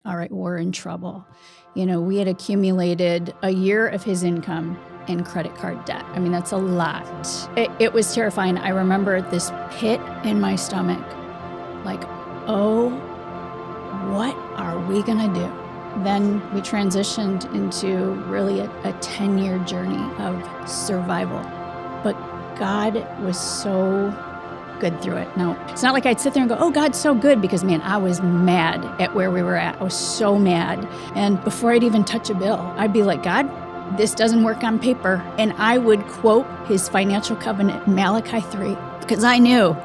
all right, we're in trouble. We had accumulated a year of his income in credit card debt. I mean, that's a lot. It was terrifying. I remember this pit in my stomach, like, oh, what are we gonna do? Then we transitioned into really a 10-year journey of survival. But God was so good through it. Now, it's not like I'd sit there and go, oh, God's so good, because, man, I was mad at where we were at. I was so mad. And before I'd even touch a bill, I'd be like, God, this doesn't work on paper. And I would quote his financial covenant, Malachi 3, because I knew,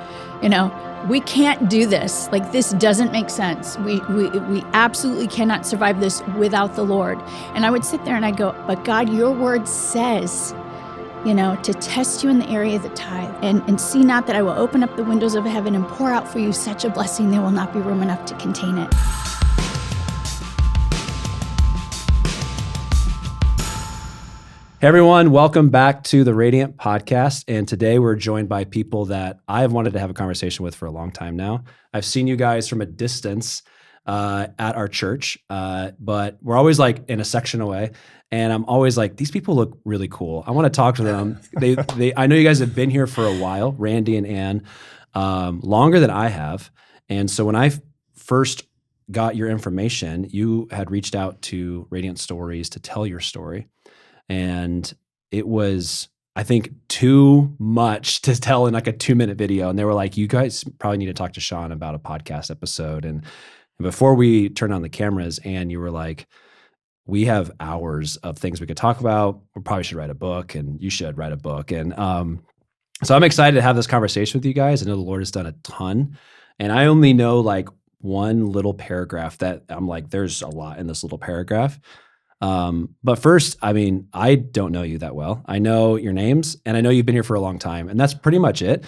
we can't do this. Like, this doesn't make sense. We absolutely cannot survive this without the Lord. And I would sit there and I'd go, but God, your word says, to test you in the area of the tithe, and see not that I will open up the windows of heaven and pour out for you such a blessing there will not be room enough to contain it. Hey everyone, welcome back to the Radiant Podcast. And today we're joined by people that I've wanted to have a conversation with for a long time now. I've seen you guys from a distance at our church, but we're always like in a section away. And I'm always like, these people look really cool. I want to talk to them. I know you guys have been here for a while, Randy and Ann, longer than I have. And so when I first got your information, you had reached out to Radiant Stories to tell your story. And it was, I think, too much to tell in like a 2-minute video. And they were like, you guys probably need to talk to Sean about a podcast episode. And before we turned on the cameras, Ann, you were like, we have hours of things we could talk about. We probably should write a book, and you should write a book. And so I'm excited to have this conversation with you guys. I know the Lord has done a ton. And I only know like one little paragraph that I'm like, there's a lot in this little paragraph. But first, I mean, I don't know you that well. I know your names, and I know you've been here for a long time, and that's pretty much it.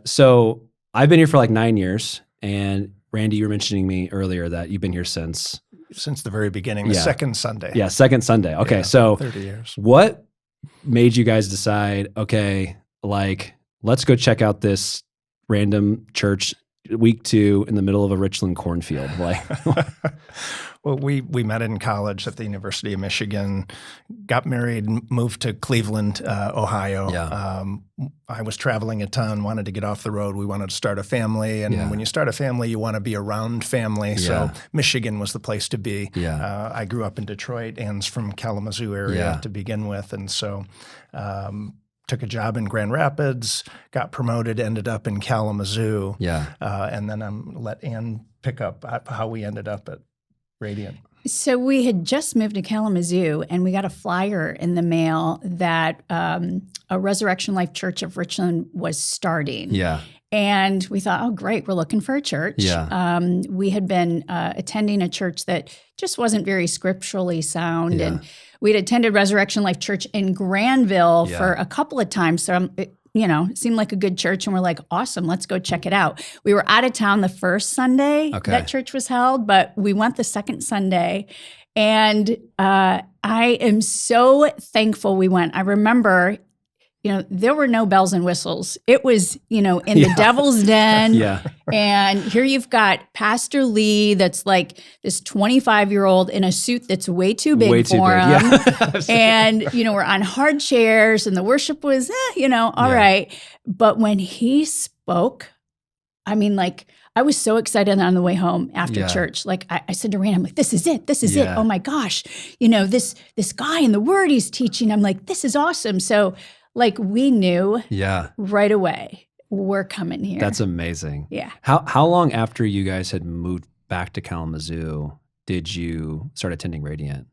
So I've been here for like 9 years, and Randy, you were mentioning me earlier that you've been here since the very beginning, the second Sunday. Yeah, second Sunday. Okay, yeah, so 30 years. What made you guys decide, okay, like, let's go check out this random church week 2 in the middle of a Richland cornfield? Like, well, we met in college at the University of Michigan, got married, moved to Cleveland, Ohio. Yeah. I was traveling a ton, wanted to get off the road. We wanted to start a family. And when you start a family, you want to be around family. So Michigan was the place to be. Yeah. I grew up in Detroit. Ann's from Kalamazoo area to begin with. And so took a job in Grand Rapids, got promoted, ended up in Kalamazoo. Yeah. And then let Ann pick up how we ended up at Radiant. So we had just moved to Kalamazoo, and we got a flyer in the mail that a Resurrection Life Church of Richland was starting. Yeah. And we thought, oh, great, we're looking for a church. Yeah. We had been attending a church that just wasn't very scripturally sound. Yeah. And we'd attended Resurrection Life Church in Granville for a couple of times. So it seemed like a good church, and we're like, awesome, let's go check it out. We were out of town the first Sunday that church was held, but we went the second Sunday, and I am so thankful we went. I remember, there were no bells and whistles. It was, in the devil's den. Yeah. And here you've got Pastor Lee that's like this 25-year-old in a suit that's way too big for him. Yeah. And, we're on hard chairs, and the worship was, all right. But when he spoke, I mean, like, I was so excited on the way home after church. Like, I said to Rand, I'm like, this is it. This is it. Oh my gosh. This guy and the word he's teaching, I'm like, this is awesome. So, like, we knew right away, we're coming here. That's amazing. Yeah. How long after you guys had moved back to Kalamazoo did you start attending Radiant?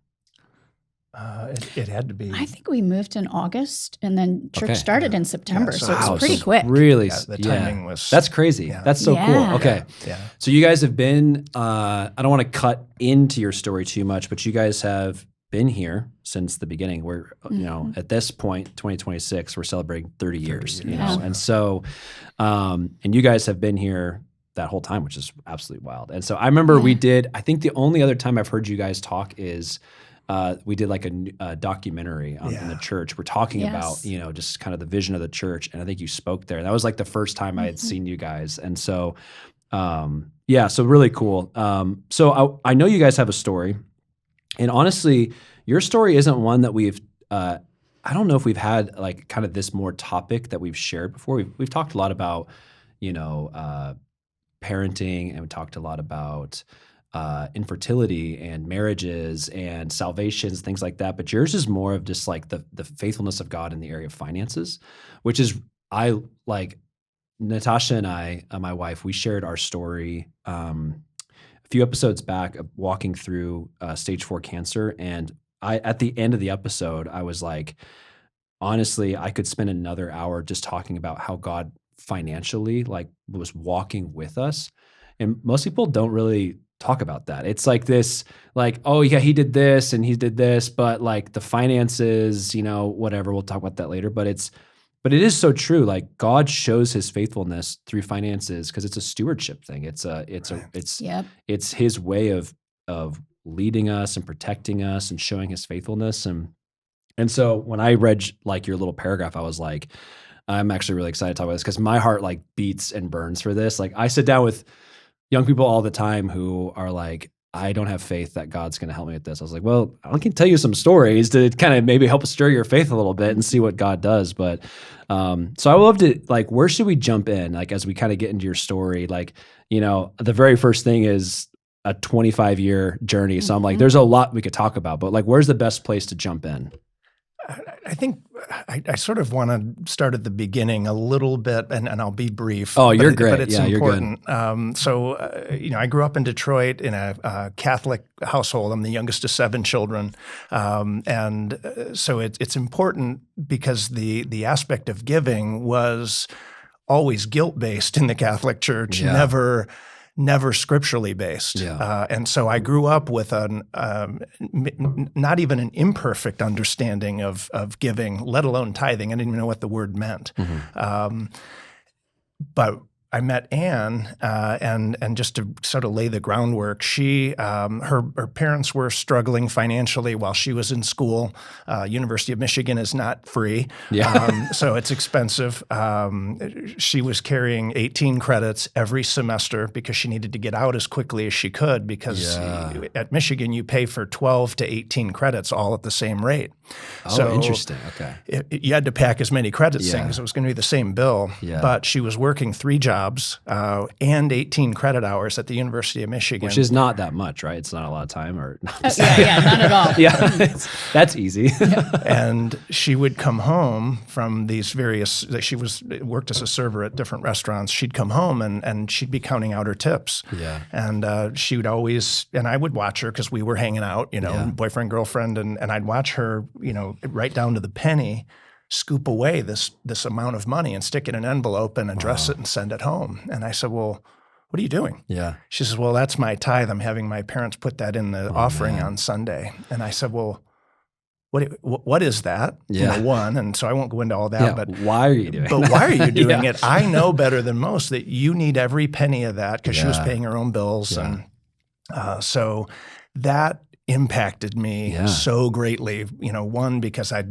It had to be. I think we moved in August, and then church started in September, so it was pretty quick. Really? The timing was. That's crazy. Yeah. That's so cool. Okay. Yeah. So you guys have been, I don't want to cut into your story too much, but you guys have been here since the beginning. We're, at this point, 2026, we're celebrating 30 years, And so, and you guys have been here that whole time, which is absolutely wild. And so I remember I think the only other time I've heard you guys talk is we did like a documentary in the church. We're talking about, just kind of the vision of the church. And I think you spoke there. And that was like the first time I had seen you guys. And so Yeah, so really cool. So I know you guys have a story, and honestly, your story isn't one that we've. I don't know if we've had like kind of this more topic that we've shared before. We've talked a lot about, parenting, and we talked a lot about infertility and marriages and salvations, things like that. But yours is more of just like the faithfulness of God in the area of finances, which is I like. Natasha and I, my wife, we shared our story a few episodes back of walking through stage 4 cancer. And at the end of the episode, I was like, honestly, I could spend another hour just talking about how God financially like was walking with us. And most people don't really talk about that. It's like this, like, oh yeah, he did this and he did this, but like the finances, whatever, we'll talk about that later. But it is so true. Like God shows his faithfulness through finances because it's a stewardship thing. Yep. It's his way of leading us and protecting us and showing his faithfulness. And so when I read like your little paragraph, I was like, I'm actually really excited to talk about this because my heart like beats and burns for this. Like I sit down with young people all the time who are like, I don't have faith that God's going to help me with this. I was like, well, I can tell you some stories to kind of maybe help stir your faith a little bit and see what God does. But so I would love to, like, where should we jump in? Like, as we kind of get into your story, like, the very first thing is a 25-year journey. So I'm like, there's a lot we could talk about, but like, where's the best place to jump in? I think I sort of want to start at the beginning a little bit, and I'll be brief. Oh, you're great. But it's important. You're good. I grew up in Detroit in a Catholic household. I'm the youngest of 7 children. So it's important because the aspect of giving was always guilt-based in the Catholic Church, never scripturally based. Yeah. And so I grew up with not even an imperfect understanding of giving, let alone tithing. I didn't even know what the word meant. But I met Anne, and just to sort of lay the groundwork, her parents were struggling financially while she was in school. University of Michigan is not free, so it's expensive. She was carrying 18 credits every semester because she needed to get out as quickly as she could because at Michigan you pay for 12 to 18 credits all at the same rate. Oh, so interesting. Okay. You had to pack as many credits in because it was going to be the same bill. Yeah. But she was working 3 jobs and 18 credit hours at the University of Michigan. Which is not that much, right? It's not a lot of time. Or not at all. That's easy. And she would come home from these various, she worked as a server at different restaurants. She'd come home and she'd be counting out her tips. Yeah. And she would always, and I would watch her because we were hanging out, boyfriend, girlfriend, and I'd watch her, right down to the penny, scoop away this amount of money and stick it in an envelope and address it and send it home. And I said, well, what are you doing? Yeah. She says, well, that's my tithe. I'm having my parents put that in the offering on Sunday. And I said, well, what is that? Yeah. One. And so I won't go into all that, but why are you doing But why are you doing it? I know better than most that you need every penny of that because she was paying her own bills. Yeah. And so that impacted me so greatly, one, because I'd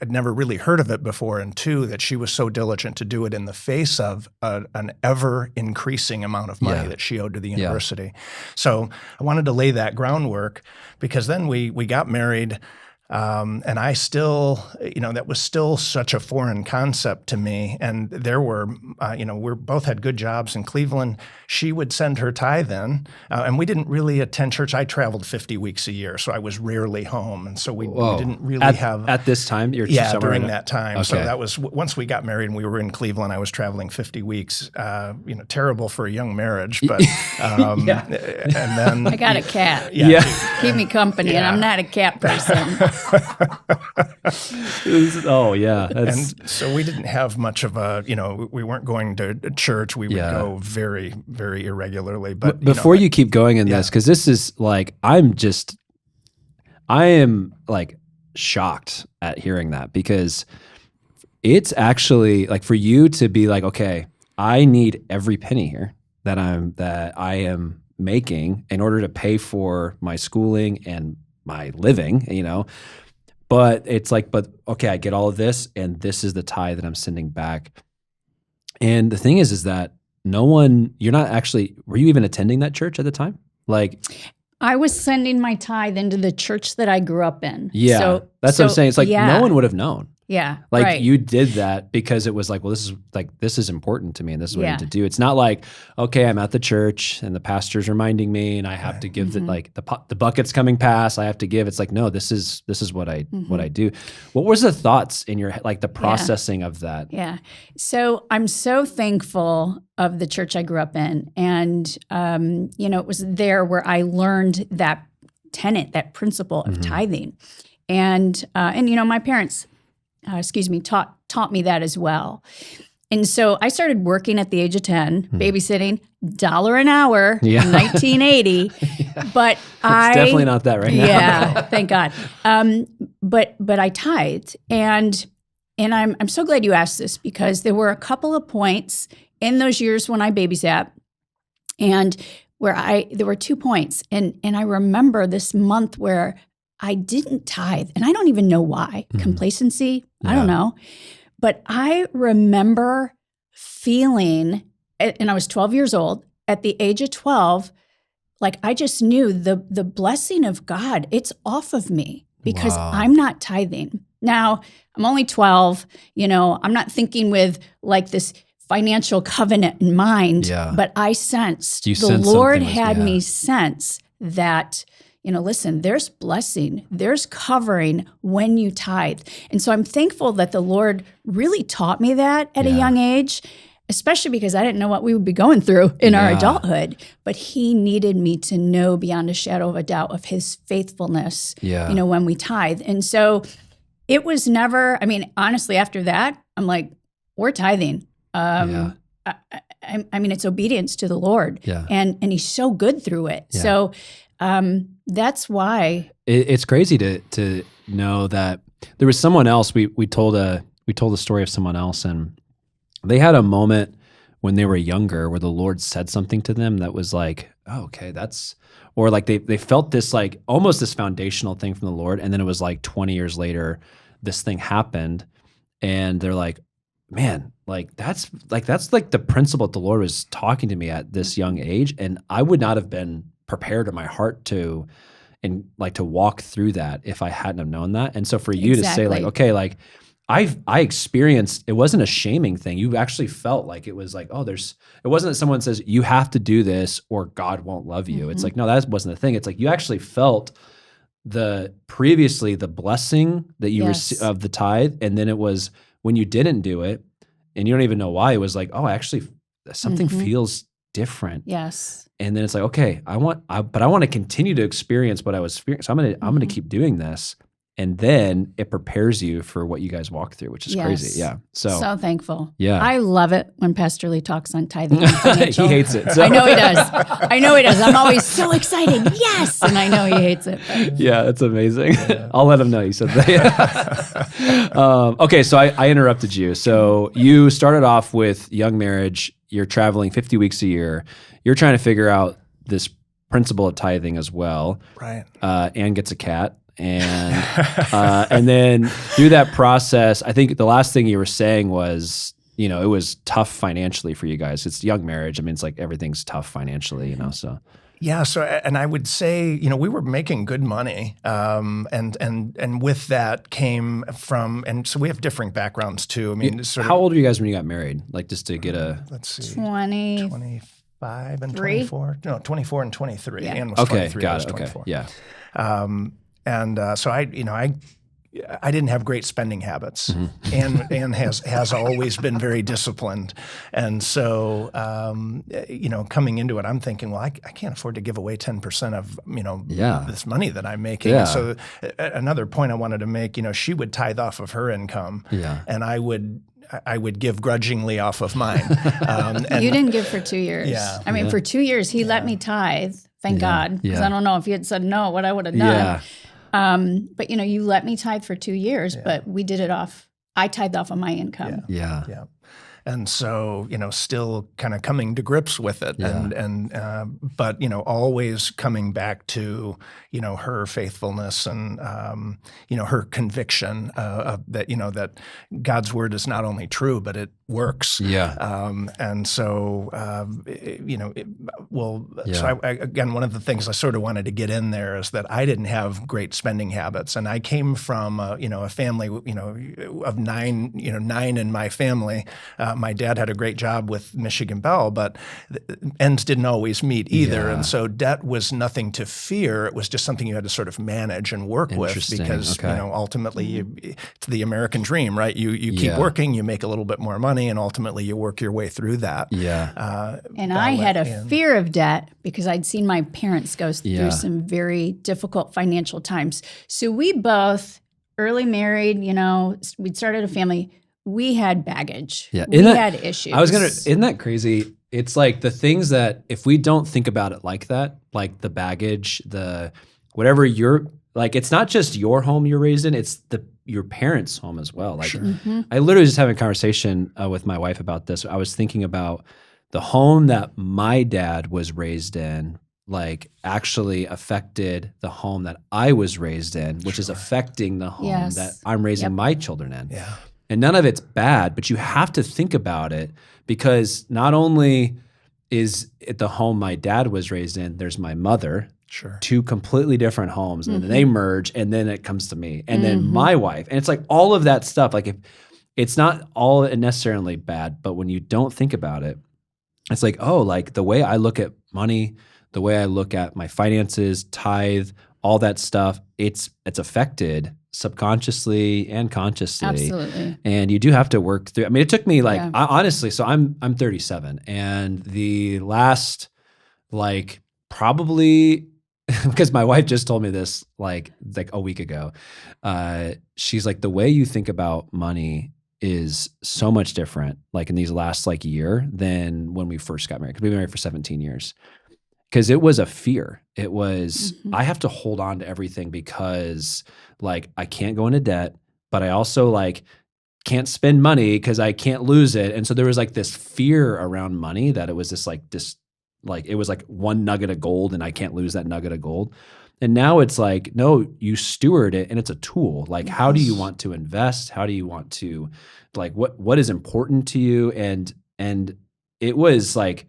never really heard of it before, and 2, that she was so diligent to do it in the face of an ever increasing amount of money that she owed to the university. So I wanted to lay that groundwork because then we got married. And I still, that was still such a foreign concept to me. And there were, we both had good jobs in Cleveland. She would send her tithe in, and we didn't really attend church. I traveled 50 weeks a year, so I was rarely home. And so we didn't really have. At this time? During that time. Okay. So that was, once we got married and we were in Cleveland, I was traveling 50 weeks, terrible for a young marriage. But, and then. I got a cat. Keep me company, and I'm not a cat person. And so we didn't have much of a, we weren't going to church. We would go very, very irregularly. But before you keep going in this, because this is like, I am like shocked at hearing that, because it's actually like for you to be like, okay, I need every penny here that I am making in order to pay for my schooling and my living, but it's like, okay, I get all of this, and this is the tithe that I'm sending back. And the thing is that you're not actually, were you even attending that church at the time? Like, I was sending my tithe into the church that I grew up in. yeah, So, that's what I'm saying. It's like no one would have known. Yeah. Like right. you did that because it was like, well, this is important to me and this is what I need to do. It's not like, okay, I'm at the church and the pastor's reminding me and I have to give the bucket's coming past. I have to give. It's like, no, this is what I do. What was the thoughts in your head, like the processing of that? Yeah. So I'm so thankful of the church I grew up in. And, it was there where I learned that tenet, that principle of tithing. And my parents, taught me that as well. And so I started working at the age of 10, babysitting, $1 an hour in 1980. But it's definitely not that right now. Yeah, thank God. But I tithed. And I'm so glad you asked this because there were a couple of points in those years when I babysat and there were 2 points. And I remember this month where I didn't tithe, and I don't even know why. Complacency, I don't know. But I remember feeling, and I was 12 years old, at the age of 12, like I just knew the blessing of God, it's off of me because I'm not tithing. Now, I'm only 12, I'm not thinking with like this financial covenant in mind, but I sensed the Lord had me sense that listen, there's blessing, there's covering when you tithe. And so I'm thankful that the Lord really taught me that at a young age, especially because I didn't know what we would be going through in our adulthood. But he needed me to know beyond a shadow of a doubt of his faithfulness, when we tithe. And so it was never, honestly, after that, I'm like, we're tithing. It's obedience to the Lord. And he's so good through it. So that's why it's crazy to know that there was someone else. We told a story of someone else, and they had a moment when they were younger where the Lord said something to them that was like, oh, okay, or like they felt this like almost this foundational thing from the Lord, and then it was like 20 years later, this thing happened, and they're like, man, that's the principle that the Lord was talking to me at this young age, and I would not have been prepared in my heart to walk through that if I hadn't have known that. And so for you to say like, okay, like I experienced, it wasn't a shaming thing. You actually felt like it was like, it wasn't that someone says you have to do this or God won't love you. It's like, no, that wasn't the thing. It's like you actually felt the blessing that you received of the tithe. And then it was when you didn't do it and you don't even know why, it was like, oh, actually something feels different. Yes. And then it's like, okay, I want to continue to experience what I was experiencing. So I'm going to keep doing this. And then it prepares you for what you guys walk through, which is crazy. Yeah. So thankful. Yeah. I love it when Pastor Lee talks on tithing and financial. He hates it. So. I know he does. I'm always so excited. Yes. And I know he hates it. But. Yeah, it's amazing. Yeah. I'll let him know you said that. Okay. So I interrupted you. So you started off with young marriage. You're traveling 50 weeks a year. You're trying to figure out this principle of tithing as well. Right. Anne gets a cat. And then through that process, I think the last thing you were saying was, it was tough financially for you guys. It's young marriage. It's like everything's tough financially, so. Yeah. So, and I would say, we were making good money. And with that came from, and so we have different backgrounds too. How old were you guys when you got married? Like just to get let's see. 25 and 24. No, 24 and 23. Yeah. Anne was 23. Got I was it. 24. Okay. Yeah. So I didn't have great spending habits, and has always been very disciplined, and so coming into it, I'm thinking, well, I can't afford to give away 10% of this money that I'm making. Yeah. So another point I wanted to make, she would tithe off of her income, and I would give grudgingly off of mine. And you didn't give for 2 years. Yeah. For 2 years he let me tithe. Thank God, because I don't know if he had said no, what I would have done. Yeah. But you let me tithe for 2 years, but we did it I tithed off of my income. Yeah. And so, still kind of coming to grips with it, but always coming back to her faithfulness and her conviction that that God's word is not only true, but it works. And so so again, one of the things I sort of wanted to get in there is that I didn't have great spending habits, and I came from a family of nine in my family. My dad had a great job with Michigan Bell, but ends didn't always meet either, and so debt was nothing to fear. It was just something you had to sort of manage and work with, because ultimately it's the American dream, right? You keep working, you make a little bit more money, and ultimately you work your way through that. And I had a fear of debt because I'd seen my parents go through some very difficult financial times. So we both, early married, we'd started a family. We had baggage. We had issues. Isn't that crazy? It's like the things that if we don't think about it like that, like the baggage, the whatever you're like, it's not just your home you're raised in, it's your parents' home as well. Like I literally just having a conversation with my wife about this. I was thinking about the home that my dad was raised in, like actually affected the home that I was raised in, which is affecting the home that I'm raising my children in. And none of it's bad, but you have to think about it, because not only is it the home my dad was raised in, there's my mother, two completely different homes, and then they merge, and then it comes to me, and then my wife. And it's like all of that stuff, like if it's not all necessarily bad, but when you don't think about it, it's like, oh, like the way I look at money, the way I look at my finances, tithe, all that stuff, it's affected subconsciously and consciously. Absolutely. And you do have to work through. I mean, it took me like, honestly, so I'm 37, and the last like probably because my wife just told me this like a week ago. She's like, the way you think about money is so much different like in these last like year than when we first got married, because we've been married for 17 years. Because it was a fear. It was, I have to hold on to everything because like I can't go into debt, but I also like can't spend money because I can't lose it. And so there was like this fear around money that it was it was like one nugget of gold and I can't lose that nugget of gold. And now it's like, no, you steward it and it's a tool. Like, how do you want to invest? How do you want to, like, what is important to you? And it was like,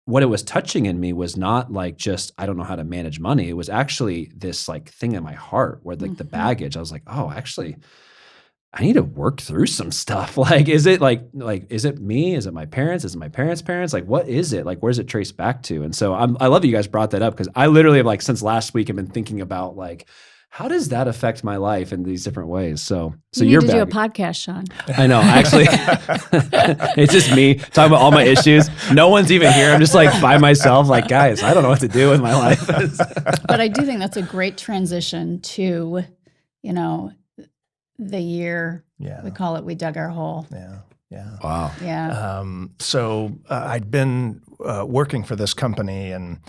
what it was touching in me was not like just, I don't know how to manage money. It was actually this like thing in my heart where like the baggage, I was like, oh, actually, I need to work through some stuff. Like, is it like, is it me? Is it my parents? Is it my parents' parents? Like, what is it? Like, where's it traced back to? And so I love that you guys brought that up, because I literally have like, since last week, I've been thinking about like, how does that affect my life in these different ways? So you need to do a podcast, Sean. I know, actually, it's just me talking about all my issues. No one's even here. I'm just like by myself, like, guys, I don't know what to do with my life. But I do think that's a great transition to, the year. We call it, we dug our hole. Wow. So I'd been working for this company, and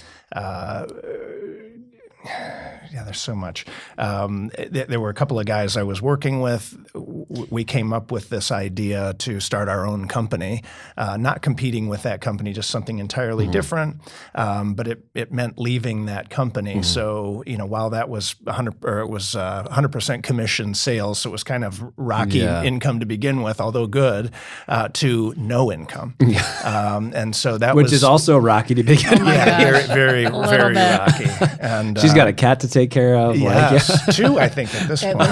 there's so much. There were a couple of guys I was working with. We came up with this idea to start our own company, not competing with that company, just something entirely different. But it meant leaving that company. So, while that was 100% commission sales, so it was kind of rocky income to begin with, although good, to no income. And so that which is also rocky to begin with. Very, very rocky. And she's got a cat to take care of. Yes, two, I think, at this point.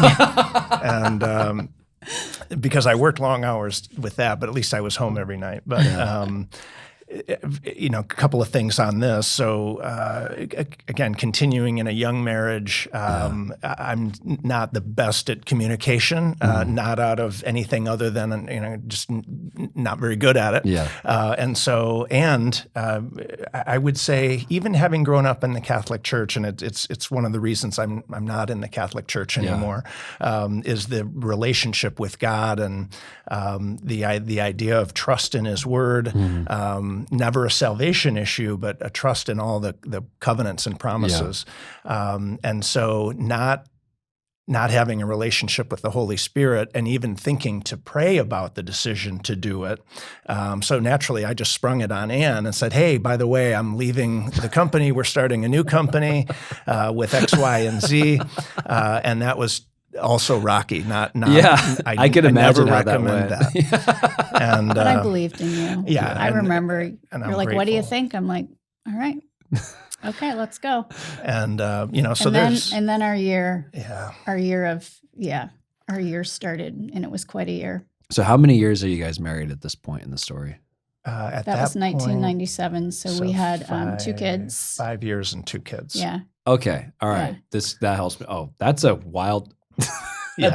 And because I worked long hours with that, but at least I was home every night. But a couple of things on this. So again, continuing in a young marriage, I'm not the best at communication, not out of anything other than, just not very good at it. And I would say, even having grown up in the Catholic Church, and it's one of the reasons I'm not in the Catholic Church anymore, is the relationship with God and the idea of trust in His Word. Never a salvation issue, but a trust in all the covenants and promises. And so not not having a relationship with the Holy Spirit and even thinking to pray about the decision to do it. So naturally, I just sprung it on Ann and said, hey, by the way, I'm leaving the company. We're starting a new company with X, Y, and Z. And that was also rocky. I can imagine never how that recommend went. that. And, But I believed in you. Yeah. I remember and you're I'm like, what do you grateful. think? I'm like, all right. Okay, let's go. And, so and then our year started, and it was quite a year. So how many years are you guys married at this point in the story? At That was point, 1997. So we had 2 kids. 5 years and 2 kids. Yeah. Okay. All right. Yeah. That helps me. Oh, that's a wild Yeah.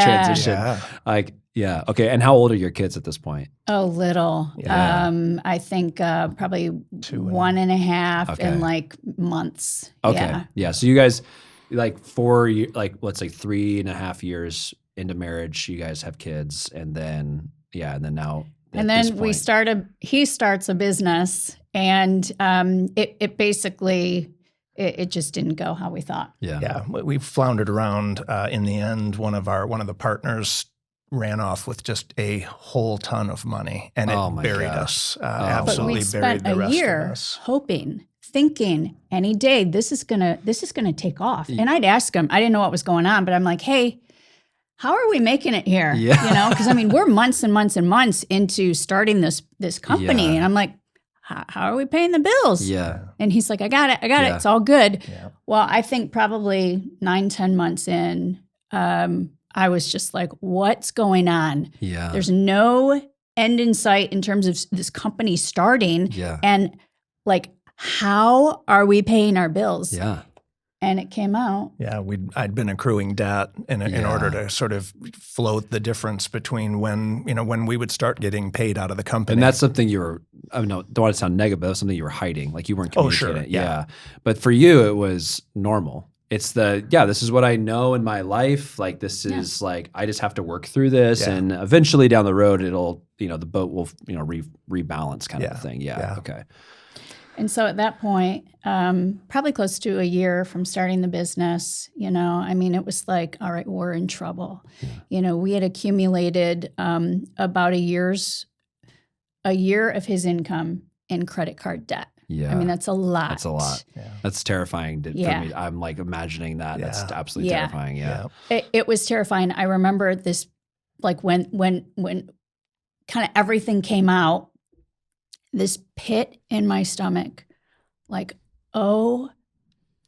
transition. Yeah. Like, yeah. Okay. And how old are your kids at this point? Oh, little. Yeah. I think probably 1.5 Okay. in like months. Okay. Yeah. So you guys, like 4 years, like let's say 3.5 years into marriage, you guys have kids, and then now. And then he starts a business, and it basically it just didn't go how we thought. Yeah. Yeah. We floundered around. In the end, one of the partners ran off with just a whole ton of money, and it buried us. Absolutely But we buried spent the a rest year of us. hoping, thinking any day this is gonna take off. And I'd ask him, I didn't know what was going on, but I'm like, hey, how are we making it here? Yeah. Because I mean, we're months and months and months into starting this company, Yeah. and I'm like, how are we paying the bills? Yeah. And he's like, I got it. Yeah. It's all good. Yeah. Well, I think probably 9-10 months in, I was just like, what's going on? Yeah. There's no end in sight in terms of this company starting. Yeah. And like, how are we paying our bills? Yeah. And it came out. Yeah, I'd been accruing debt in order to sort of float the difference between when we would start getting paid out of the company. And that's something don't want to sound negative, but that's something you were hiding. Like you weren't communicating. Oh, sure. It. Yeah. But for you, it was normal. It's this is what I know in my life. Like this is like, I just have to work through this. Yeah. And eventually down the road, it'll, the boat will, rebalance kind of a thing. Yeah. Okay. And so at that point, probably close to a year from starting the business, it was like, all right, we're in trouble. Yeah. We had accumulated about a year of his income in credit card debt. Yeah. I mean, that's a lot. That's a lot. Yeah. That's terrifying for me. I'm like imagining that. That's absolutely terrifying. Yeah. It was terrifying. I remember this, like when kind of everything came out, this pit in my stomach, like, oh,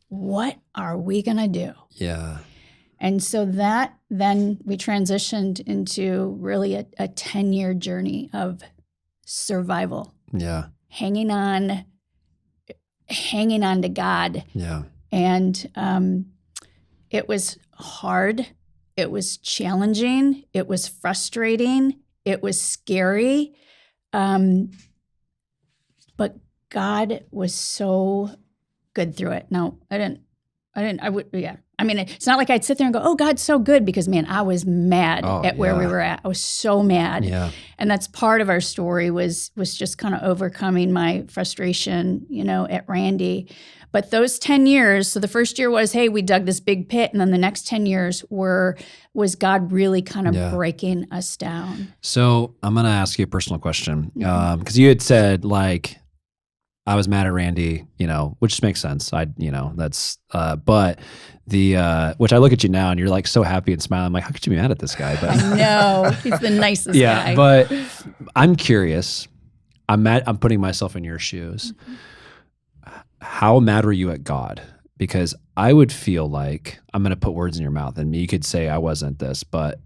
what are we going to do? Yeah. And so then we transitioned into really a 10-year journey of survival. Yeah. Hanging on to God. Yeah. And it was hard. It was challenging. It was frustrating. It was scary. But God was so good through it. No, I mean, it's not like I'd sit there and go, oh, God's so good, because man, I was mad at where we were at. I was so mad. Yeah. And that's part of our story was just kind of overcoming my frustration, at Randy. But those 10 years, so the first year was, hey, we dug this big pit. And then the next 10 years was God really kind of breaking us down. So I'm going to ask you a personal question. Because you had said, like, I was mad at Randy, which makes sense. That's, but which I look at you now and you're like so happy and smiling. I'm like, how could you be mad at this guy? But I know, he's the nicest guy. Yeah, but I'm curious. I'm putting myself in your shoes. Mm-hmm. How mad were you at God? Because I would feel like, I'm going to put words in your mouth, and you could say I wasn't this, but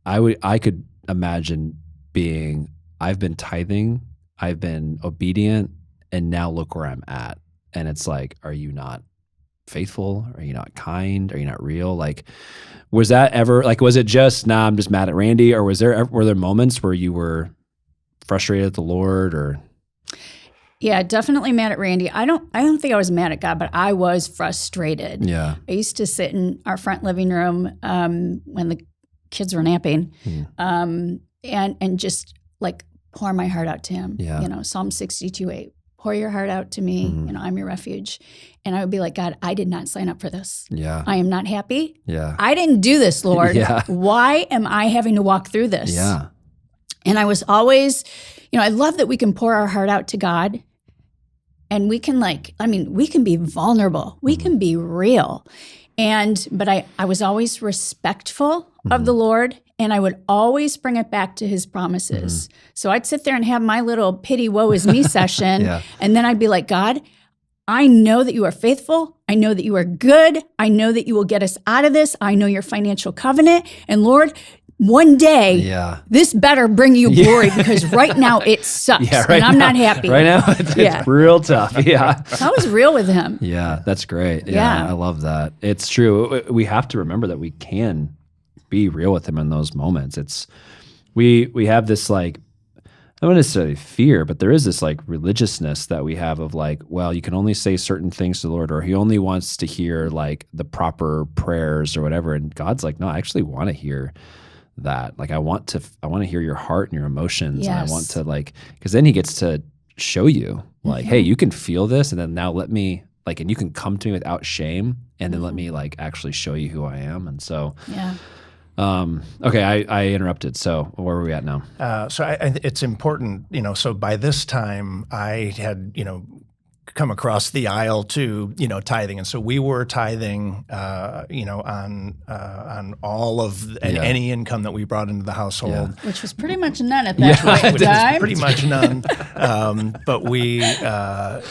I could imagine I've been tithing, I've been obedient, and now look where I'm at. And it's like, are you not faithful? Are you not kind? Are you not real? Like, was that ever, like, was it just, I'm just mad at Randy? Or were there moments where you were frustrated at the Lord, or? Yeah, definitely mad at Randy. I don't think I was mad at God, but I was frustrated. Yeah. I used to sit in our front living room when the kids were napping, and just like pour my heart out to him. Yeah. Psalm 62:8. pour your heart out to me. I'm your refuge. And I would be like, God, I did not sign up for this. Yeah. I am not happy. Yeah. I didn't do this, Lord. Yeah. Why am I having to walk through this? Yeah. And I was always, I love that we can pour our heart out to God. And we can we can be vulnerable. We can be real. But I was always respectful of the Lord, and I would always bring it back to his promises. So I'd sit there and have my little pity woe is me session. And then I'd be like, God, I know that you are faithful. I know that you are good. I know that you will get us out of this. I know your financial covenant. And Lord, one day, this better bring you glory because right now it sucks and I'm not happy. Right now it's real tough. Yeah. I was real with him. Yeah, that's great. Yeah, I love that. It's true. We have to remember that we can be real with him in those moments. It's we have this like, I don't necessarily fear, but there is this like religiousness that we have of like, well, you can only say certain things to the Lord, or he only wants to hear like the proper prayers or whatever. And God's like, no, I actually want to hear that. Like I want to hear your heart and your emotions. And I want to like, because then he gets to show you like, hey, you can feel this, and then now let me like, and you can come to me without shame, and then let me like actually show you who I am. And so okay, I interrupted. So where are we at now? It's important, so by this time I had, come across the aisle to, tithing. And so we were tithing, on all of any income that we brought into the household. Which was pretty much none at that point in time. Pretty much none. But we, the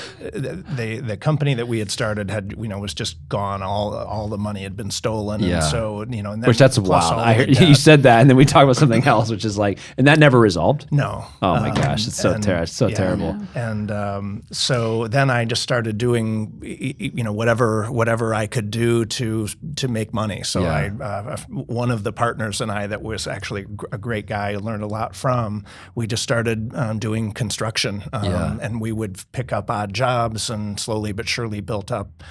company that we had started had, was just gone. All the money had been stolen. And so, and then which that's wild. I heard you said that, and then we talked about something else, which is like, and that never resolved? No. Oh my gosh, it's so terrible. And so then I just started doing, whatever I could do to make money. So one of the partners and I that was actually a great guy I learned a lot from, we just started doing construction. And we would pick up odd jobs and slowly but surely built up,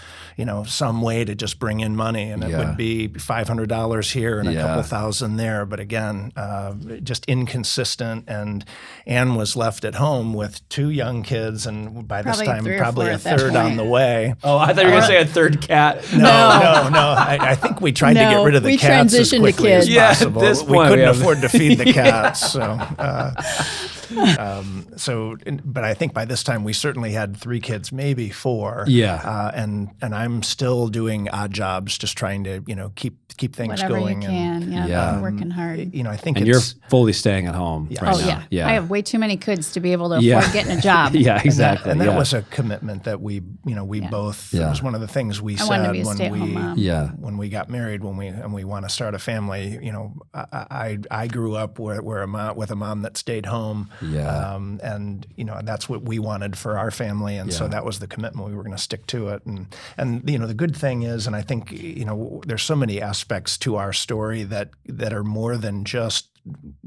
some way to just bring in money. And it would be $500 here and a couple thousand there. But again, just inconsistent. And Anne was left at home with 2 young kids, and by this time probably a third on the way. Oh, I thought you were going to say a third cat. No. I think we tried to get rid of the cats as quickly as possible. At this we point, couldn't afford to feed the cats. But I think by this time we certainly had 3 kids, maybe 4. And I'm still doing odd jobs, just trying to keep things whatever going. You can, I'm working hard. I think you're fully staying at home right now. I have way too many kids to be able to afford getting a job. Exactly. And that was a commitment that we both. It was one of the things we said when we got married, when we want to start a family. I grew up with a mom that stayed home. And that's what we wanted for our family, and so that was the commitment. We were going to stick to it, and the good thing is, and I think there's so many aspects to our story that are more than just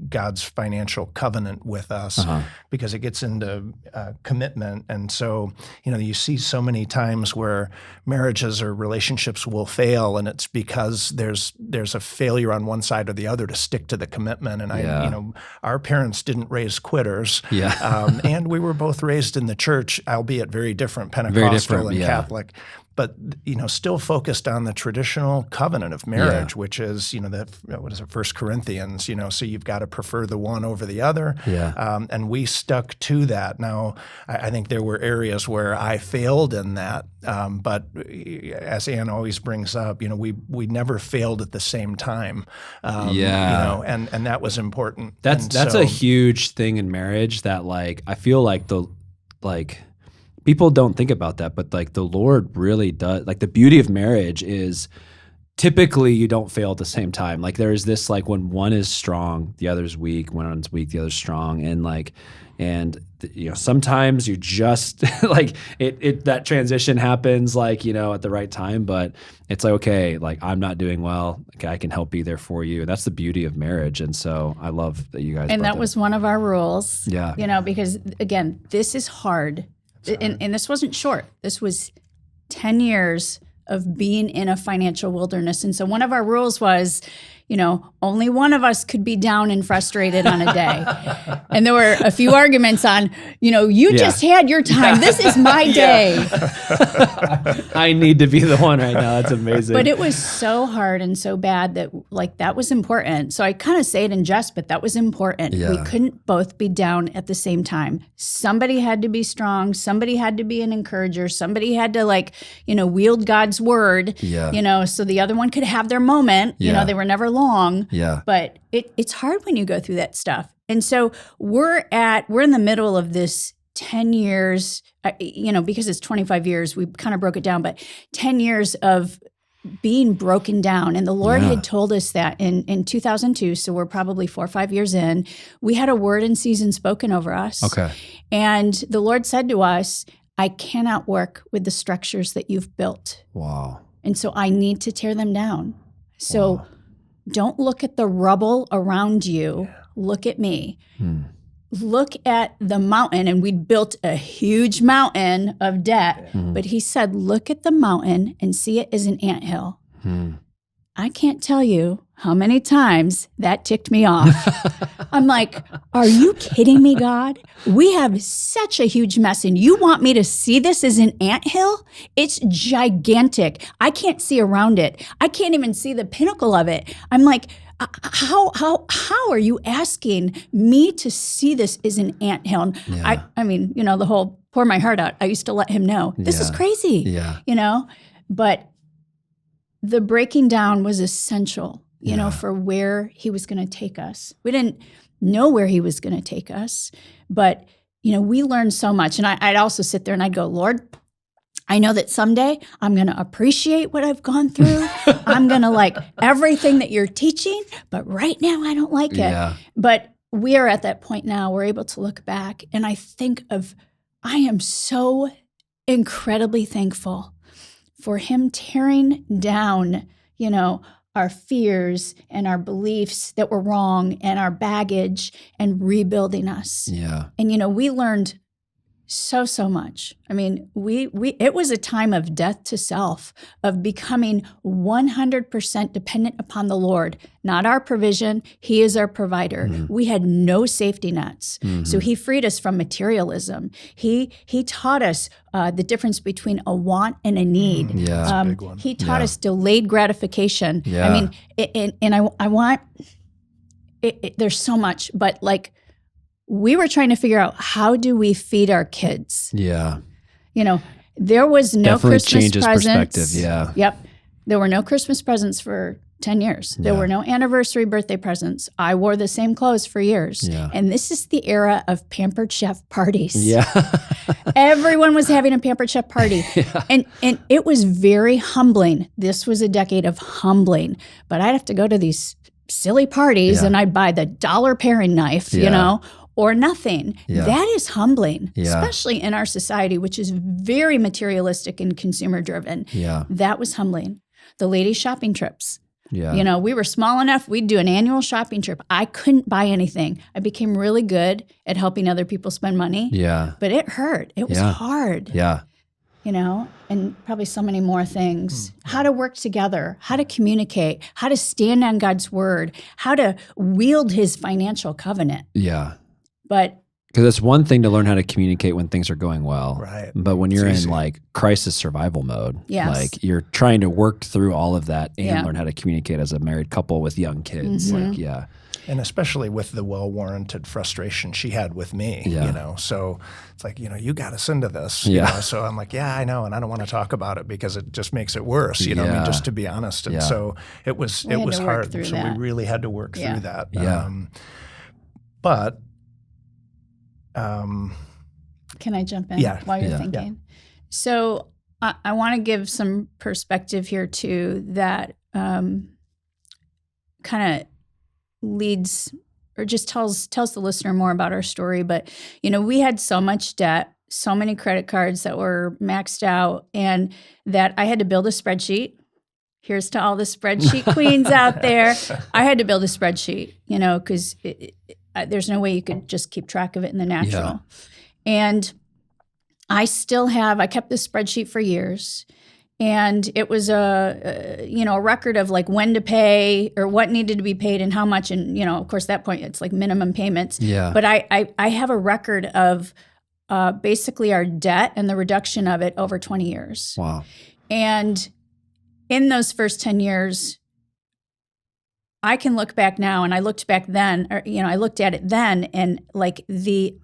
God's financial covenant with us, because it gets into commitment. And so, you see so many times where marriages or relationships will fail, and it's because there's a failure on one side or the other to stick to the commitment. And our parents didn't raise quitters, and we were both raised in the church, albeit very different, Pentecostal and Catholic. But still focused on the traditional covenant of marriage, which is what is it, 1 Corinthians? So you've got to prefer the one over the other, and we stuck to that. Now I think there were areas where I failed in that, but as Anne always brings up, we never failed at the same time, and that was important. That's a huge thing in marriage that I feel like people don't think about that, but the Lord really does. The beauty of marriage is typically you don't fail at the same time. There's this when one is strong, the other's weak. When one's weak, the other's strong. And sometimes you just that transition happens at the right time. But it's okay. I'm not doing well. Okay, I can help be there for you. And that's the beauty of marriage. And so I love that you guys. And that was one of our rules. Yeah. Because again, this is hard. And this wasn't short. This was 10 years of being in a financial wilderness. And so one of our rules was, only one of us could be down and frustrated on a day. And there were a few arguments on, you just had your time. This is my day. I need to be the one right now. That's amazing. But it was so hard and so bad that that was important. So I kind of say it in jest, but that was important. Yeah. We couldn't both be down at the same time. Somebody had to be strong. Somebody had to be an encourager. Somebody had to wield God's word, so the other one could have their moment. Yeah. They were never long. Yeah. But it's hard when you go through that stuff. And so we're in the middle of this 10 years, because it's 25 years, we kind of broke it down, but 10 years of being broken down. And the Lord had told us that in 2002. So we're probably 4 or 5 years in. We had a word in season spoken over us. Okay. And the Lord said to us, I cannot work with the structures that you've built. Wow. And so I need to tear them down. So don't look at the rubble around you. Look at me. Look at the mountain. And we built a huge mountain of debt. But he said, look at the mountain and see it as an anthill. I can't tell you how many times that ticked me off. I'm like, are you kidding me, God? We have such a huge mess, and you want me to see this as an anthill? It's gigantic. I can't see around it. I can't even see the pinnacle of it. I'm like, how are you asking me to see this as an anthill? Yeah. I mean, the whole pour my heart out. I used to let him know, this is crazy. Yeah. But the breaking down was essential, for where he was going to take us. We didn't know where he was going to take us, but, we learned so much. And I'd also sit there and I'd go, Lord, I know that someday I'm going to appreciate what I've gone through. I'm going to like everything that you're teaching, but right now I don't like it. Yeah. But we are at that point now. We're able to look back, and I am so incredibly thankful for him tearing down, our fears and our beliefs that were wrong and our baggage and rebuilding us. Yeah. And, we learned so much. I mean, it was a time of death to self, of becoming 100% dependent upon the Lord, not our provision. He is our provider. We had no safety nets. So he freed us from materialism. He taught us the difference between a want and a need. Yeah. That's a big one. He taught us delayed gratification. Yeah. I mean, and I want, there's so much, but we were trying to figure out, how do we feed our kids? Yeah. There was no Definitely Christmas changes presents. perspective. Yeah. Yep. There were no Christmas presents for 10 years. There were no anniversary birthday presents. I wore the same clothes for years. Yeah. And this is the era of Pampered Chef parties. Yeah. Everyone was having a Pampered Chef party. And it was very humbling. This was a decade of humbling. But I'd have to go to these silly parties and I'd buy the $1 paring knife, or nothing. Yeah. That is humbling, Yeah. especially in our society, which is very materialistic and consumer driven. Yeah. That was humbling. The ladies' shopping trips. Yeah. We were small enough, we'd do an annual shopping trip. I couldn't buy anything. I became really good at helping other people spend money. Yeah. But it hurt. It was hard. Yeah. And probably so many more things. How to work together, how to communicate, how to stand on God's word, how to wield his financial covenant. Yeah. But Because it's one thing to learn how to communicate when things are going well. Right. But when you're It's in easy. crisis survival mode, Yes. you're trying to work through all of that and Yeah. learn how to communicate as a married couple with young kids. And especially with the well-warranted frustration she had with me, Yeah. So it's like, you got us into this, Yeah. So I'm like, yeah, I know, and I don't want to talk about it because it just makes it worse, I Yeah. mean, just to be honest. And Yeah. so it was We had to work hard. through So that. we really had to work Yeah. through that. Yeah. But can I jump in Yeah. while you're Yeah. thinking? So I want to give some perspective here too that kind of leads or just tells the listener more about our story. But, we had so much debt, so many credit cards that were maxed out, and that I had to build a spreadsheet. Here's to all the spreadsheet queens out there. I had to build a spreadsheet, because there's no way you could just keep track of it in the natural. And I kept this spreadsheet for years. And it was a record of like when to pay or what needed to be paid and how much. And, of course, at that point, it's like minimum payments. Yeah. But I have a record of basically our debt and the reduction of it over 20 years. Wow. And in those first 10 years, I can look back now, and I looked back then, or, I looked at it then, and like the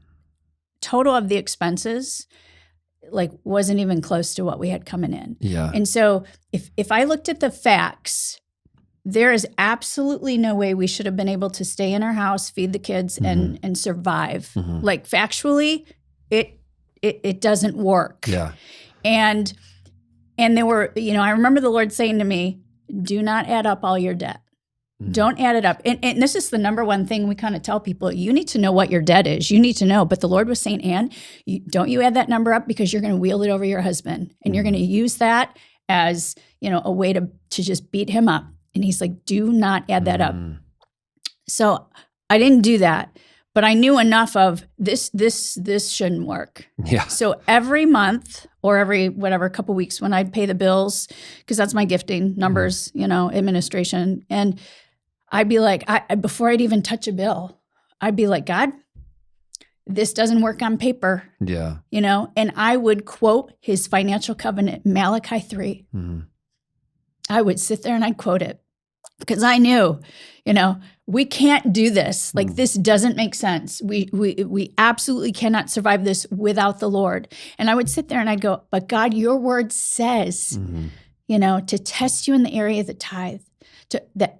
total of the expenses like wasn't even close to what we had coming in. Yeah. And so if I looked at the facts, there is absolutely no way we should have been able to stay in our house, feed the kids, and survive. Like factually, it doesn't work. Yeah. And there were, I remember the Lord saying to me, do not add up all your debt. Don't add it up. And this is the number one thing we kind of tell people. You need to know what your debt is. You need to know. But the Lord was saying, Ann, don't you add that number up, because you're going to wield it over your husband. And you're going to use that as, a way to just beat him up. And he's like, do not add that up. So I didn't do that. But I knew enough of this shouldn't work. Yeah. So every month or every couple weeks when I'd pay the bills, because that's my gifting, numbers, administration. And I'd be like, before I'd even touch a bill, I'd be like, God, this doesn't work on paper. Yeah. And I would quote his financial covenant, Malachi 3. I would sit there and I'd quote it because I knew, we can't do this. Like this doesn't make sense. We absolutely cannot survive this without the Lord. And I would sit there and I'd go, but God, your word says, to test you in the area of the tithe.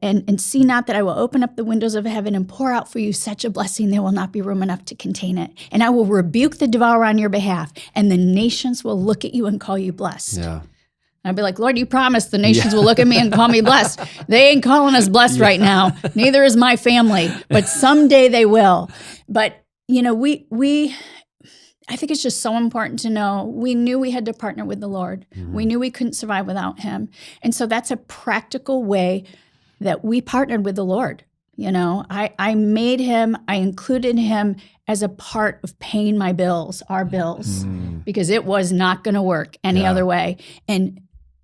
And see not that I will open up the windows of heaven and pour out for you such a blessing there will not be room enough to contain it. And I will rebuke the devourer on your behalf, and the nations will look at you and call you blessed. Yeah. I'd be like, Lord, you promised the nations will look at me and call me blessed. They ain't calling us blessed right now. Neither is my family, but someday they will. But, I think it's just so important to know we knew we had to partner with the Lord. We knew we couldn't survive without him. And so that's a practical way that we partnered with the Lord. I made him, I included him as a part of paying my bills, our bills, because it was not going to work any other way. And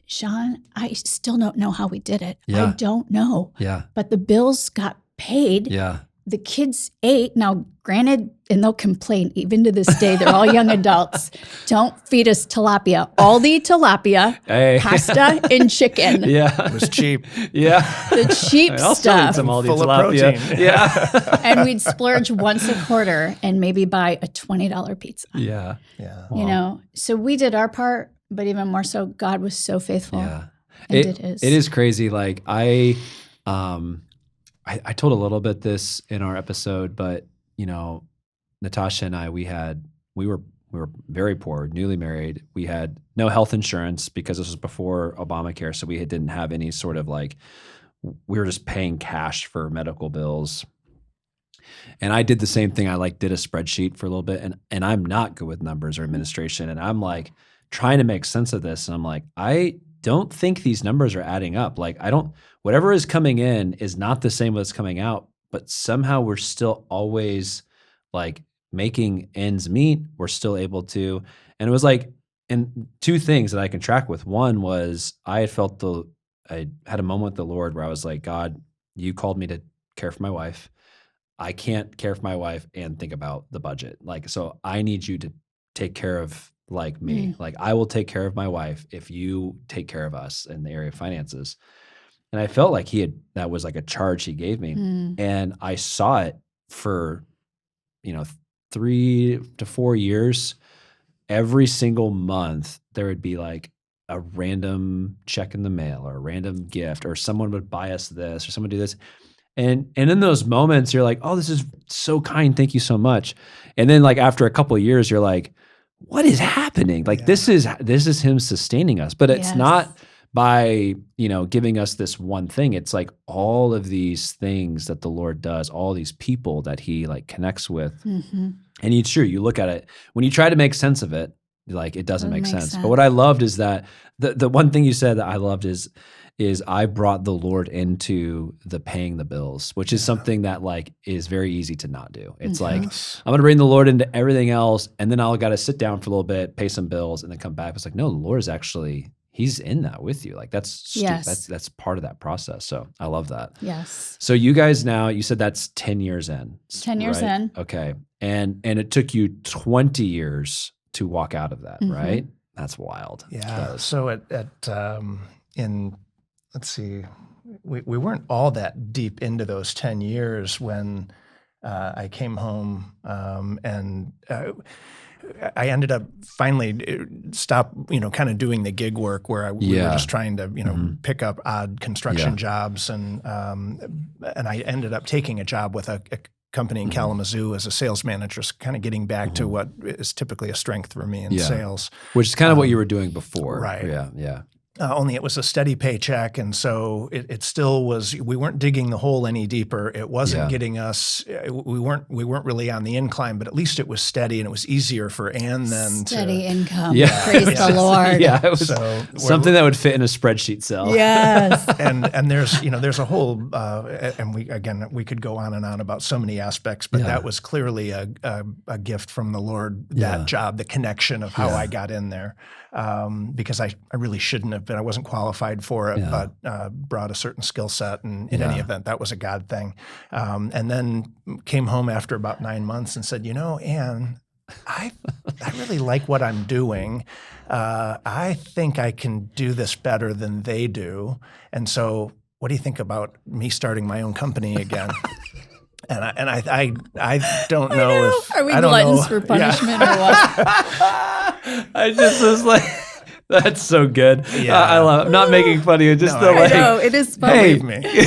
Sean, I still don't know how we did it. Yeah. I don't know. Yeah. But the bills got paid. Yeah. The kids ate. Now, granted, and they'll complain even to this day, they're all young adults. Don't feed us tilapia. All the tilapia, pasta, and chicken. Yeah. It was cheap. Yeah. The cheap stuff. Some Aldi Full of tilapia. protein. Yeah. And we'd splurge once a quarter and maybe buy a $20 pizza. Yeah. Yeah. So we did our part, but even more so, God was so faithful. Yeah. And did his. It is crazy. Like I told a little bit this in our episode, but Natasha and I, we were very poor, newly married. We had no health insurance because this was before Obamacare. So we didn't have any sort of we were just paying cash for medical bills. And I did the same thing. I did a spreadsheet for a little bit, and I'm not good with numbers or administration. And I'm trying to make sense of this. And I'm I don't think these numbers are adding up. Whatever is coming in is not the same what's coming out, but somehow we're still always making ends meet. We're still able to. And it was and two things that I can track with. One was I had a moment with the Lord where I was like, God, you called me to care for my wife. I can't care for my wife and think about the budget. So I need you to take care of me. I will take care of my wife if you take care of us in the area of finances. And I felt like that was a charge he gave me. And I saw it for, 3 to 4 years. Every single month there would be a random check in the mail or a random gift, or someone would buy us this or someone do this. And in those moments you're like, oh, this is so kind. Thank you so much. And then after a couple of years, you're like, what is happening? This is him sustaining us, but it's not by, giving us this one thing. It's all of these things that the Lord does, all these people that he connects with. And it's true. You look at it, when you try to make sense of it, it doesn't make sense. But what I loved is that the one thing you said that I loved is I brought the Lord into the paying the bills, which is something that is very easy to not do. It's I'm going to bring the Lord into everything else, and then I'll got to sit down for a little bit, pay some bills, and then come back. It's no, the Lord is actually, he's in that with you. Like that's Yes. that's part of that process. So I love that. Yes. So you guys now, you said that's 10 years in. 10 years right? in. Okay. And it took you 20 years to walk out of that, right? That's wild. Yeah. So let's see, we weren't all that deep into those 10 years when I came home, and I ended up finally stop, kind of doing the gig work where we were just trying to, pick up odd construction jobs, and I ended up taking a job with a company in Kalamazoo as a sales manager, kind of getting back to what is typically a strength for me in sales. Which is kind of what you were doing before. Right. Yeah. Only it was a steady paycheck, and so it still was. We weren't digging the hole any deeper. It wasn't getting us. We weren't really on the incline, but at least it was steady, and it was easier for Ann then Steady income. Yeah. Praise the Lord. Yeah, it was something that would fit in a spreadsheet cell. Yes. and there's a whole and we could go on and on about so many aspects, but that was clearly a gift from the Lord. That job, the connection of how I got in there, because I really shouldn't have been. I wasn't qualified for it, but brought a certain skill set, and in any event, that was a God thing. And then came home after about 9 months and said, Ann, I really like what I'm doing. I think I can do this better than they do. And so what do you think about me starting my own company again? And I don't know if are we gluttons for punishment or what? I just was like, that's so good. Yeah. I love it. I'm not making fun of you. Just the I know, it is funny. Believe me.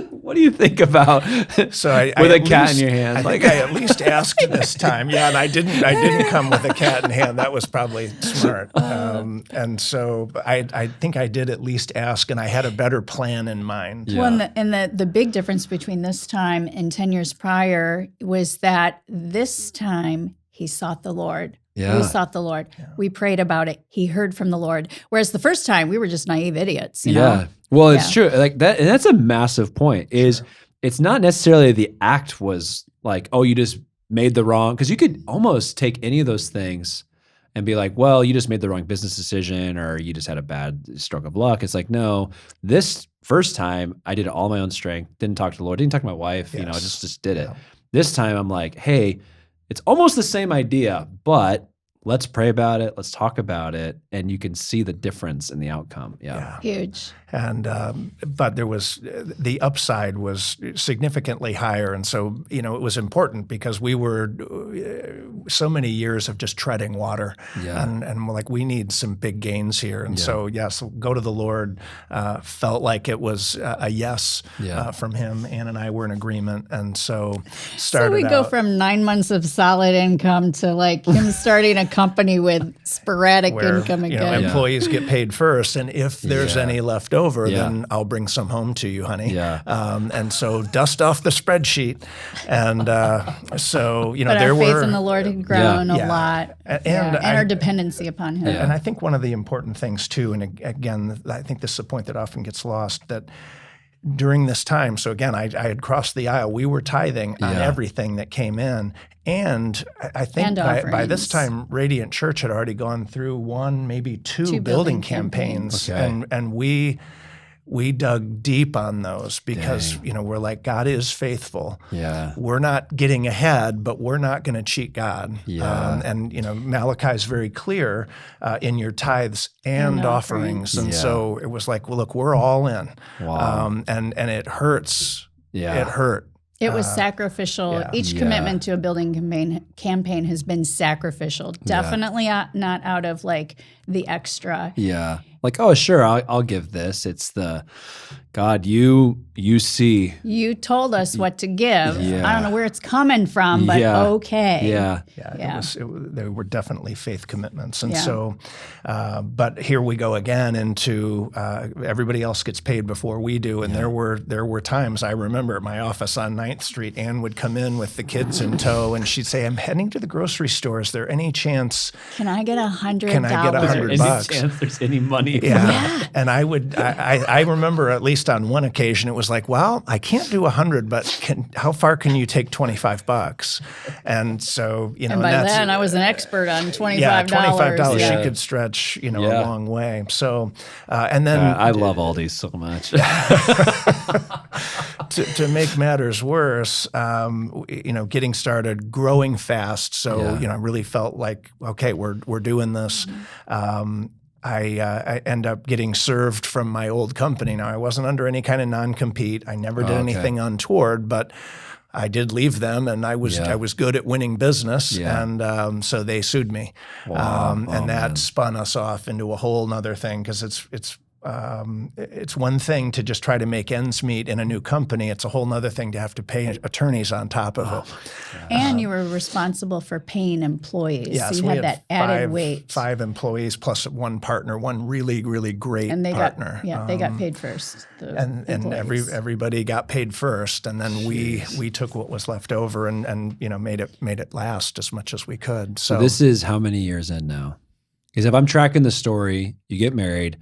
What do you think about So I with a a cat in your hand? I think I at least asked this time. Yeah, and I didn't come with a cat in hand. That was probably smart. And so I think I did at least ask, and I had a better plan in mind. Yeah. Well, and the big difference between this time and 10 years prior was that this time he sought the Lord. Yeah. We sought the Lord. Yeah. We prayed about it. He heard from the Lord. Whereas the first time we were just naive idiots. You know? Well, it's true. Like that, and that's a massive point. It's not necessarily the act was like, oh, you just made the wrong, because you could almost take any of those things and be like, well, you just made the wrong business decision, or you just had a bad stroke of luck. It's like, no, this first time I did it all my own strength, didn't talk to the Lord, didn't talk to my wife, I just did it. This time I'm like, hey, it's almost the same idea, but let's pray about it. Let's talk about it. And you can see the difference in the outcome. Yeah. Huge. And, but there was, the upside was significantly higher. And so, it was important because we were so many years of just treading water. Yeah. And we're like, we need some big gains here. And so, yes, go to the Lord, felt like it was a yes from him. Ann and I were in agreement. And so started So we go from 9 months of solid income to like him starting a company with sporadic income again. Employees get paid first. And if there's any left over, then I'll bring some home to you, honey. Yeah. And so dust off the spreadsheet. And so, but there our were. faith in the Lord had grown a lot. And our dependency upon him. And I think one of the important things too, and again, I think this is a point that often gets lost, that during this time, so again, I had crossed the aisle. We were tithing on everything that came in. And I think by this time, Radiant Church had already gone through one, maybe two building campaigns. Okay. And we dug deep on those because, we're like, God is faithful. Yeah. We're not getting ahead, but we're not going to cheat God. Yeah. And Malachi's very clear in your tithes and offerings. And so it was like, well, look, we're all in. Wow. And it hurts. Yeah. It hurt. It was sacrificial. Yeah. Each commitment to a building campaign has been sacrificial. Definitely not out of like the extra. Yeah. Like, oh, sure, I'll give this. It's the, God, you see. You told us what to give. Yeah. I don't know where it's coming from, but okay. Yeah. They were definitely faith commitments. And so, but here we go again into everybody else gets paid before we do. And there were times I remember at my office on 9th Street, Ann would come in with the kids in tow and she'd say, I'm heading to the grocery store. Is there any chance? Can I get $100? Can I get $100? $100 any bucks. chance there's any money? Yeah. And I remember at least on one occasion, it was like, well, I can't do 100, but how far can you take $25? And so, and by then I was an expert on $25. Yeah, $25 Yeah. she could stretch, a long way. So, and then I love Aldi so much. to make matters worse, getting started, growing fast. So, I really felt like, okay, we're doing this. I end up getting served from my old company. Now, I wasn't under any kind of non-compete. I never did anything untoward, but I did leave them, and I was good at winning business, and so they sued me. Wow. And that spun us off into a whole nother thing, because it's one thing to just try to make ends meet in a new company. It's a whole nother thing to have to pay attorneys on top of it. And you were responsible for paying employees. Yeah, so you had that added weight. 5 employees plus one partner, one really, really great and they partner. They got paid first. And everybody got paid first, and then we took what was left over and made it last as much as we could. So this is how many years in now? Because if I'm tracking the story, you get married.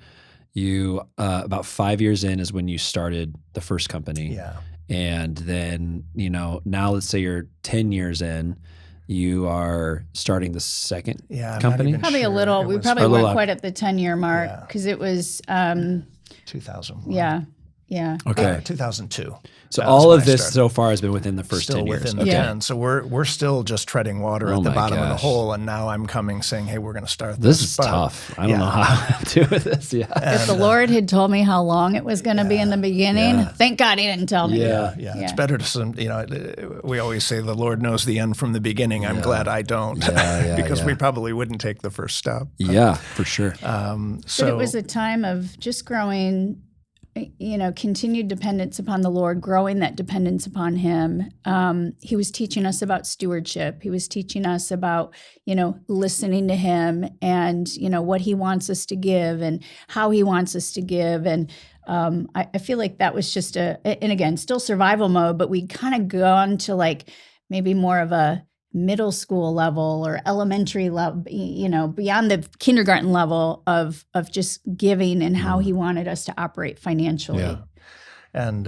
You about 5 years in is when you started the first company. Yeah. And then, now let's say you're 10 years in, you are starting the second company? Probably a little. We probably weren't quite at the 10-year mark, because it was 2001. Yeah. Okay. 2002. So all of this so far has been within the first 10 years. Within the 10. So we're still just treading water at the bottom of the hole, and now I'm coming saying, hey, we're going to start this. This is tough. I don't know how to do with this. Yeah. If the Lord had told me how long it was going to be in the beginning, thank God he didn't tell me. Yeah. It's better we always say the Lord knows the end from the beginning. I'm glad I don't, because we probably wouldn't take the first step. Yeah, for sure. But it was a time of just growing, continued dependence upon the Lord, growing that dependence upon him. He was teaching us about stewardship. He was teaching us about, listening to him and, what he wants us to give and how he wants us to give. And I feel like that was just and again, still survival mode, but we kind of gone to like maybe more of a middle school level or elementary level, beyond the kindergarten level of just giving and how he wanted us to operate financially. Yeah. And,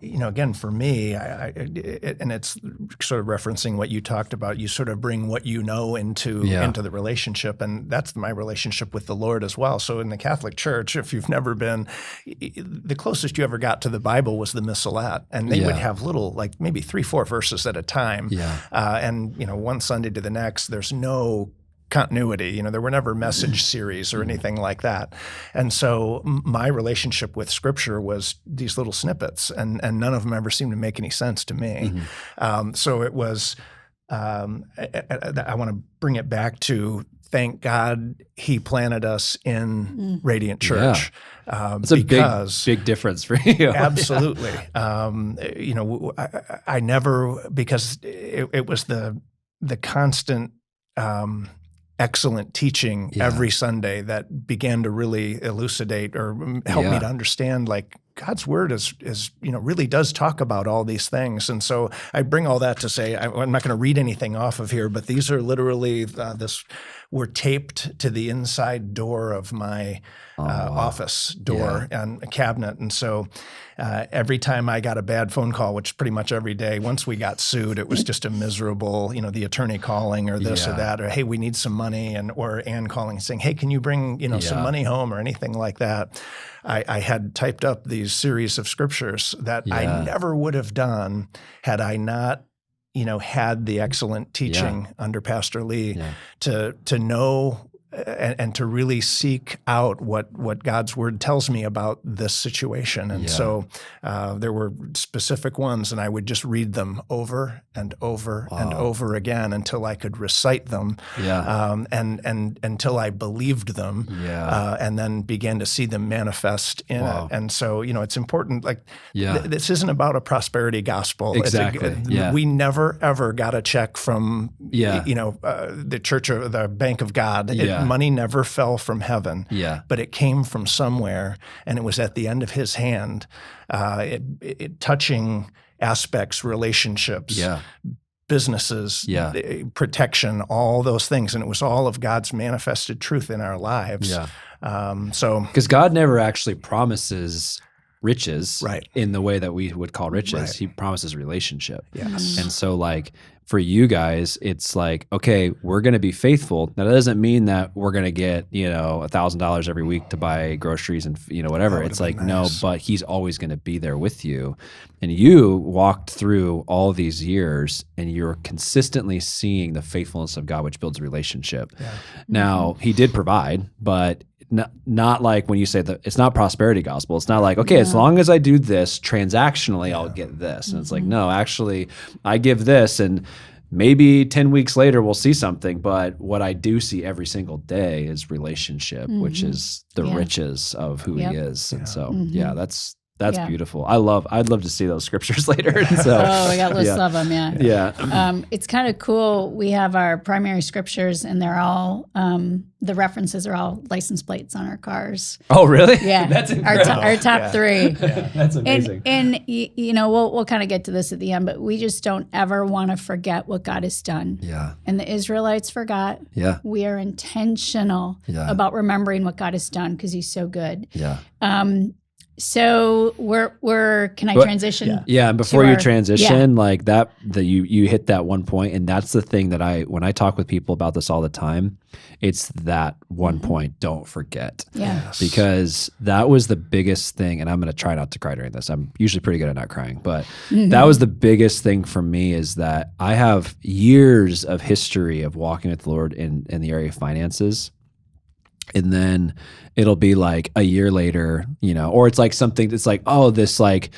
again, for me, and it's sort of referencing what you talked about, you sort of bring what you know into the relationship. And that's my relationship with the Lord as well. So in the Catholic Church, if you've never been, the closest you ever got to the Bible was the Missalette. And they would have little, like maybe 3-4 verses at a time. Yeah. And, one Sunday to the next, there's no continuity. There were never message series or anything like that. And so my relationship with Scripture was these little snippets, and none of them ever seemed to make any sense to me. So it was, I want to bring it back to, thank God he planted us in Radiant Church. It's a big difference for you. Absolutely. I never, because it was the constant excellent teaching every Sunday that began to really elucidate or help me to understand, like, God's word is really does talk about all these things. And so I bring all that to say, I'm not going to read anything off of here, but these are literally were taped to the inside door of my office door and a cabinet. And so every time I got a bad phone call, which pretty much every day, once we got sued, it was just a miserable, the attorney calling or this or that, or, hey, we need some money, or Ann calling and saying, hey, can you bring, some money home or anything like that. I had typed up these series of scriptures that I never would have done had I not, had the excellent teaching under Pastor Lee to know and to really seek out what God's word tells me about this situation. And so there were specific ones, and I would just read them over and over and over again until I could recite them, and until I believed them, and then began to see them manifest in it. And so, it's important, like, this isn't about a prosperity gospel. Exactly. We never, ever got a check from, the church or the Bank of God. Money never fell from heaven, but it came from somewhere, and it was at the end of his hand, it touching aspects, relationships, businesses, protection, all those things. And it was all of God's manifested truth in our lives. Because God never actually promises riches in the way that we would call riches. He promises relationship. And so like for you guys, it's like, okay, we're going to be faithful. Now that doesn't mean that we're going to get, $1,000 every week to buy groceries and, whatever. It's like, no, but he's always going to be there with you. And you walked through all these years and you're consistently seeing the faithfulness of God, which builds a relationship. Now he did provide, but not like when you say that it's not prosperity gospel. It's not like, okay, as long as I do this transactionally, I'll get this. And it's like, no, actually I give this and maybe 10 weeks later we'll see something. But what I do see every single day is relationship, which is the riches of who he is. And so, that's beautiful. I'd love to see those scriptures later. And so, we got lists of them. It's kind of cool. We have our primary scriptures, and they're all the references are all license plates on our cars. Oh, really? Yeah, that's incredible. Our top three. That's amazing. And we'll kind of get to this at the end, but we just don't ever want to forget what God has done. Yeah. And the Israelites forgot. Yeah. We are intentional about remembering what God has done because He's so good. Yeah. So can I transition? Yeah. And before you transition, like that you hit that one point, and that's the thing that when I talk with people about this all the time, it's that one point. Don't forget. Yeah. Because that was the biggest thing, and I'm going to try not to cry during this. I'm usually pretty good at not crying, but that was the biggest thing for me is that I have years of history of walking with the Lord in the area of finances. And then it'll be like a year later, or it's like something that's like, oh, this like,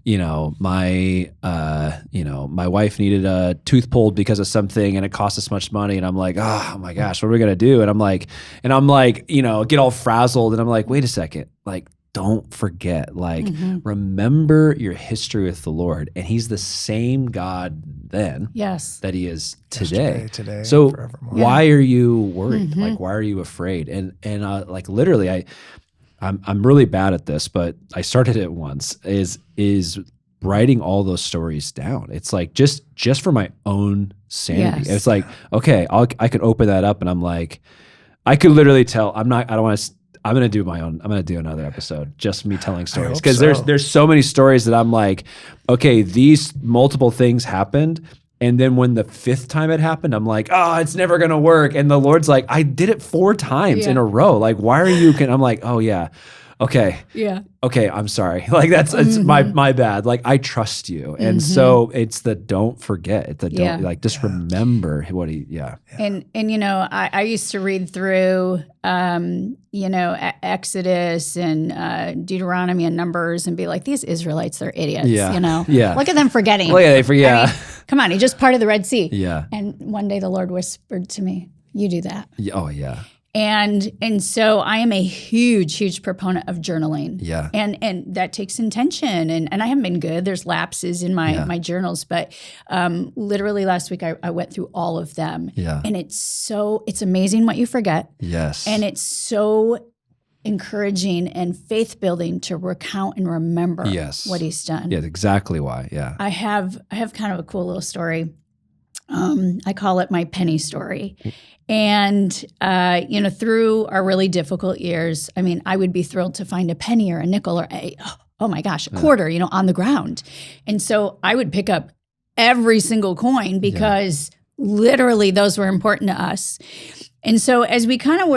my wife needed a tooth pulled because of something and it cost us much money. And I'm like, oh my gosh, what are we going to do? And I'm like, get all frazzled. And I'm like, wait a second, like, don't forget, like, remember your history with the Lord. And he's the same God then that he is today. So why are you worried? Like, why are you afraid? And like literally I'm really bad at this, but I started it once is writing all those stories down. It's like, just for my own sanity. It's like, okay, I could open that up and I'm like, I could literally tell I'm going to do another episode, just me telling stories. Because there's so many stories that I'm like, okay, these multiple things happened. And then when the fifth time it happened, I'm like, oh, it's never going to work. And the Lord's like, I did it 4 times in a row. Like, why are you, I'm like, oh yeah. Okay. Yeah. Okay. I'm sorry. Like it's my bad. Like I trust you. And so it's the don't forget. It's the don't just remember what And I used to read through Exodus and Deuteronomy and Numbers and be like, these Israelites, they're idiots. Look at them forgetting. Come on, he just parted the Red Sea. Yeah. And one day the Lord whispered to me, you do that. Oh yeah. And so I am a huge proponent of journaling. Yeah. And that takes intention. And I haven't been good. There's lapses in my journals. But literally last week I went through all of them. Yeah. And it's amazing what you forget. Yes. And it's so encouraging and faith building to recount and remember what he's done. Yeah, exactly why. Yeah. I have kind of a cool little story. I call it my penny story. And, through our really difficult years, I mean, I would be thrilled to find a penny or a nickel or a quarter, on the ground. And so I would pick up every single coin because literally those were important to us. And so as we kind of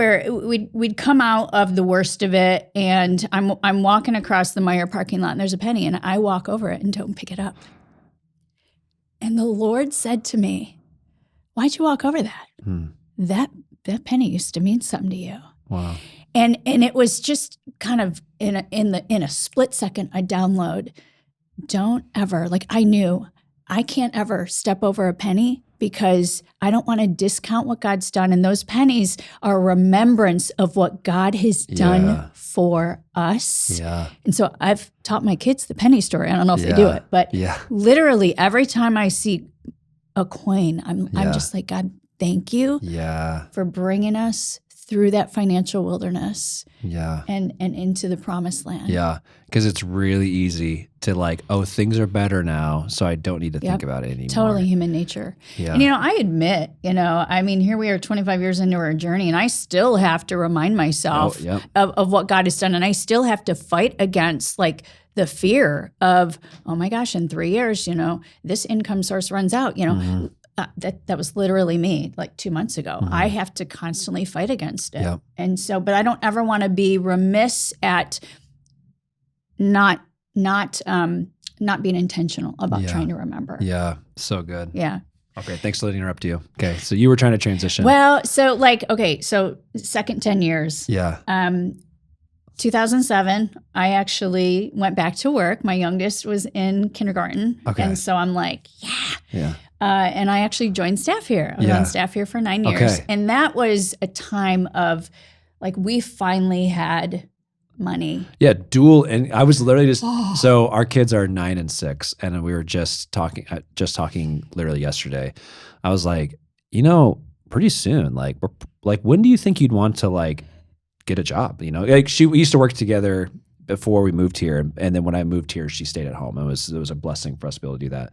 we'd come out of the worst of it, and I'm walking across the Meijer parking lot and there's a penny and I walk over it and don't pick it up. And the Lord said to me, why'd you walk over that? That penny used to mean something to you. Wow. And it was just kind of in a split second, I download, don't ever, like I knew I can't ever step over a penny because I don't want to discount what God's done. And those pennies are a remembrance of what God has done for us. Yeah. And so I've taught my kids the penny story. I don't know if they do it, but literally every time I see a coin, I'm just like, God, thank you for bringing us through that financial wilderness Yeah. and into the promised land. Yeah. Because it's really easy to like, oh, things are better now, so I don't need to think Yep. about it anymore. Totally human nature. Yeah. And, I admit, I mean, here we are 25 years into our journey, and I still have to remind myself Yep. of what God has done. And I still have to fight against like the fear of, oh my gosh, in 3 years, this income source runs out, that was literally me like 2 months ago. I have to constantly fight against it. Yep. And so, but I don't ever want to be remiss at not being intentional about trying to remember. Yeah. So good. Yeah. Okay. Thanks for letting me interrupt you. Okay. So you were trying to transition. Well, so second 10 years. Yeah. 2007, I actually went back to work. My youngest was in kindergarten. Okay. And so I'm like, Yeah. And I actually joined staff here. I was on staff here for 9 years. Okay. And that was a time of like, we finally had money. Yeah. Dual. And I was literally just, so our kids are 9 and 6. And we were just talking literally yesterday. I was like, pretty soon, like when do you think you'd want to like get a job? Like we used to work together before we moved here. And then when I moved here, she stayed at home. It was a blessing for us to be able to do that.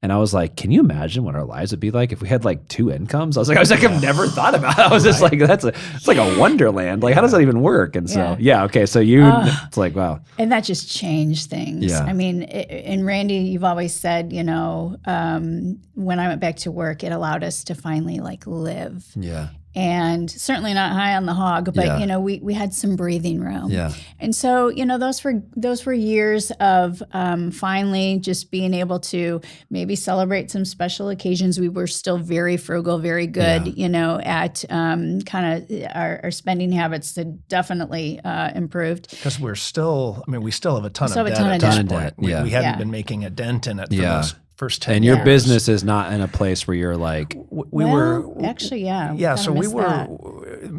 And I was like, can you imagine what our lives would be like if we had like 2 incomes? I was like, I've never thought about it. I was just like, it's like a wonderland. Like, how does that even work? And so, okay. So it's like, wow. And that just changed things. Yeah. I mean, and Randy, you've always said, when I went back to work, it allowed us to finally like live. Yeah. And certainly not high on the hog, but we had some breathing room. Yeah. And so those were years of finally just being able to maybe celebrate some special occasions. We were still very frugal, very good, at kind of our spending habits had definitely improved. Because we still have a ton of debt. Ton of debt. We Yeah. hadn't been making a dent in it for those first 10 And years. your business is not in a place where you're like, we were actually, so we were.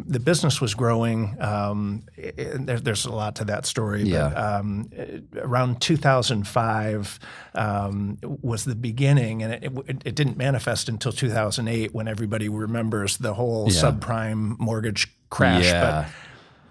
The business was growing. There's a lot to that story, but around 2005 was the beginning, and it didn't manifest until 2008 when everybody remembers the whole subprime mortgage crash. Yeah. But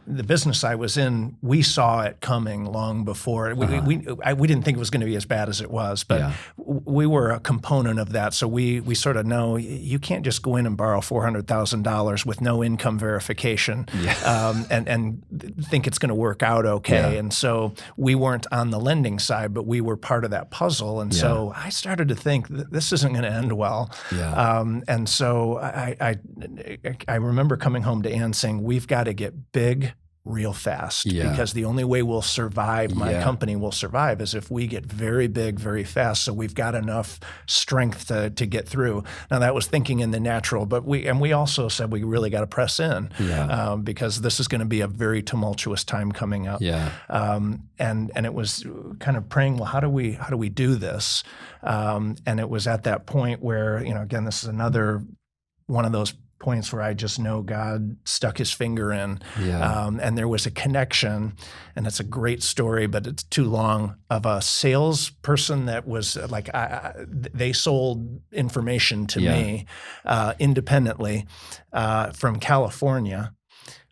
the business I was in, we saw it coming long before. We didn't think it was going to be as bad as it was, but we were a component of that. So we sort of know you can't just go in and borrow $400,000 with no income verification and think it's going to work out okay. Yeah. And so we weren't on the lending side, but we were part of that puzzle. And so I started to think this isn't going to end well. Yeah. And so I remember coming home to Ann saying, we've got to get big real fast because the only way we'll survive, my company will survive, is if we get very big, very fast. So we've got enough strength to get through. Now that was thinking in the natural, but we also said we really got to press in because this is going to be a very tumultuous time coming up. Yeah. And it was kind of praying, well, how do we do this? And it was at that point where, again, this is another one of those points where I just know God stuck his finger in. Yeah. And there was a connection, and it's a great story, but it's too long, of a salesperson that was like, they sold information to me independently from California,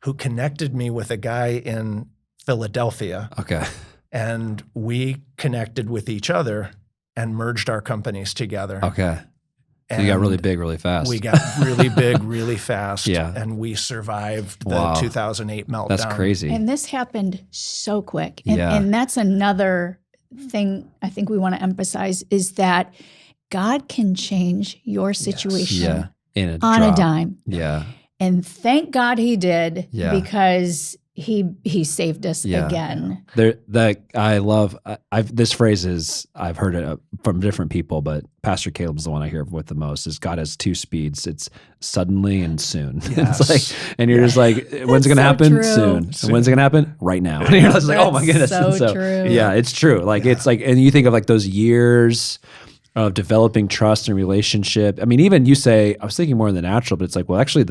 who connected me with a guy in Philadelphia. Okay. And we connected with each other and merged our companies together. Okay. So you got really big really fast. We got really big really fast. And we survived the 2008 meltdown. That's crazy. And this happened so quick. And that's another thing I think we want to emphasize, is that God can change your situation on a dime. Yeah. And thank God he did, because he saved us again. I love this phrase I've heard it from different people, but Pastor Caleb's the one I hear with the most. Is God has 2 speeds. It's suddenly and soon. Yes. It's like, and you're just like, when's it going to happen? True. Soon. And when's it going to happen? Right now. And you're just like, oh my goodness. So true. Yeah, it's true. Like it's like, and you think of like those years of developing trust and relationship. I mean, even you say, I was thinking more in the natural, but it's like, well, actually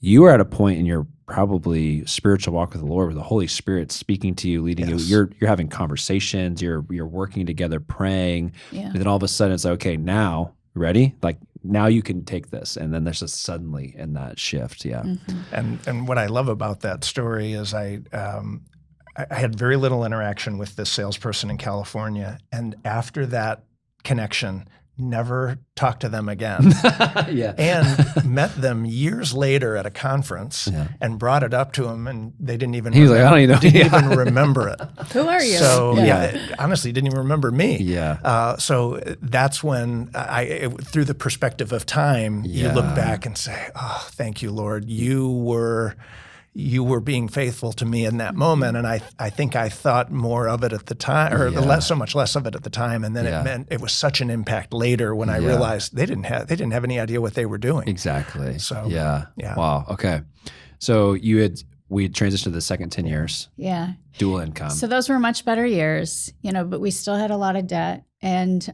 you are at a point in your probably spiritual walk with the Lord, where the Holy Spirit's speaking to you, leading you. You're having conversations. You're working together, praying, and then all of a sudden it's like, okay, now ready? Like now you can take this. And then there's just suddenly in that shift. Yeah. And what I love about that story is I had very little interaction with this salesperson in California, and after that connection, never talked to them again. Yeah. And met them years later at a conference and brought it up to them, and they didn't even He was like, I don't even know. didn't even remember it. Who are you? So honestly, didn't even remember me. Yeah. So that's when through the perspective of time, you look back and say, "Oh, thank you, Lord. You were being faithful to me in that moment." And I think I thought more of it at the time, or so much less of it at the time. And then it was such an impact later when I realized they didn't have any idea what they were doing. Exactly. So yeah. Wow. Okay. So we transitioned to the second 10 years. Yeah. Dual income. So those were much better years, but we still had a lot of debt. And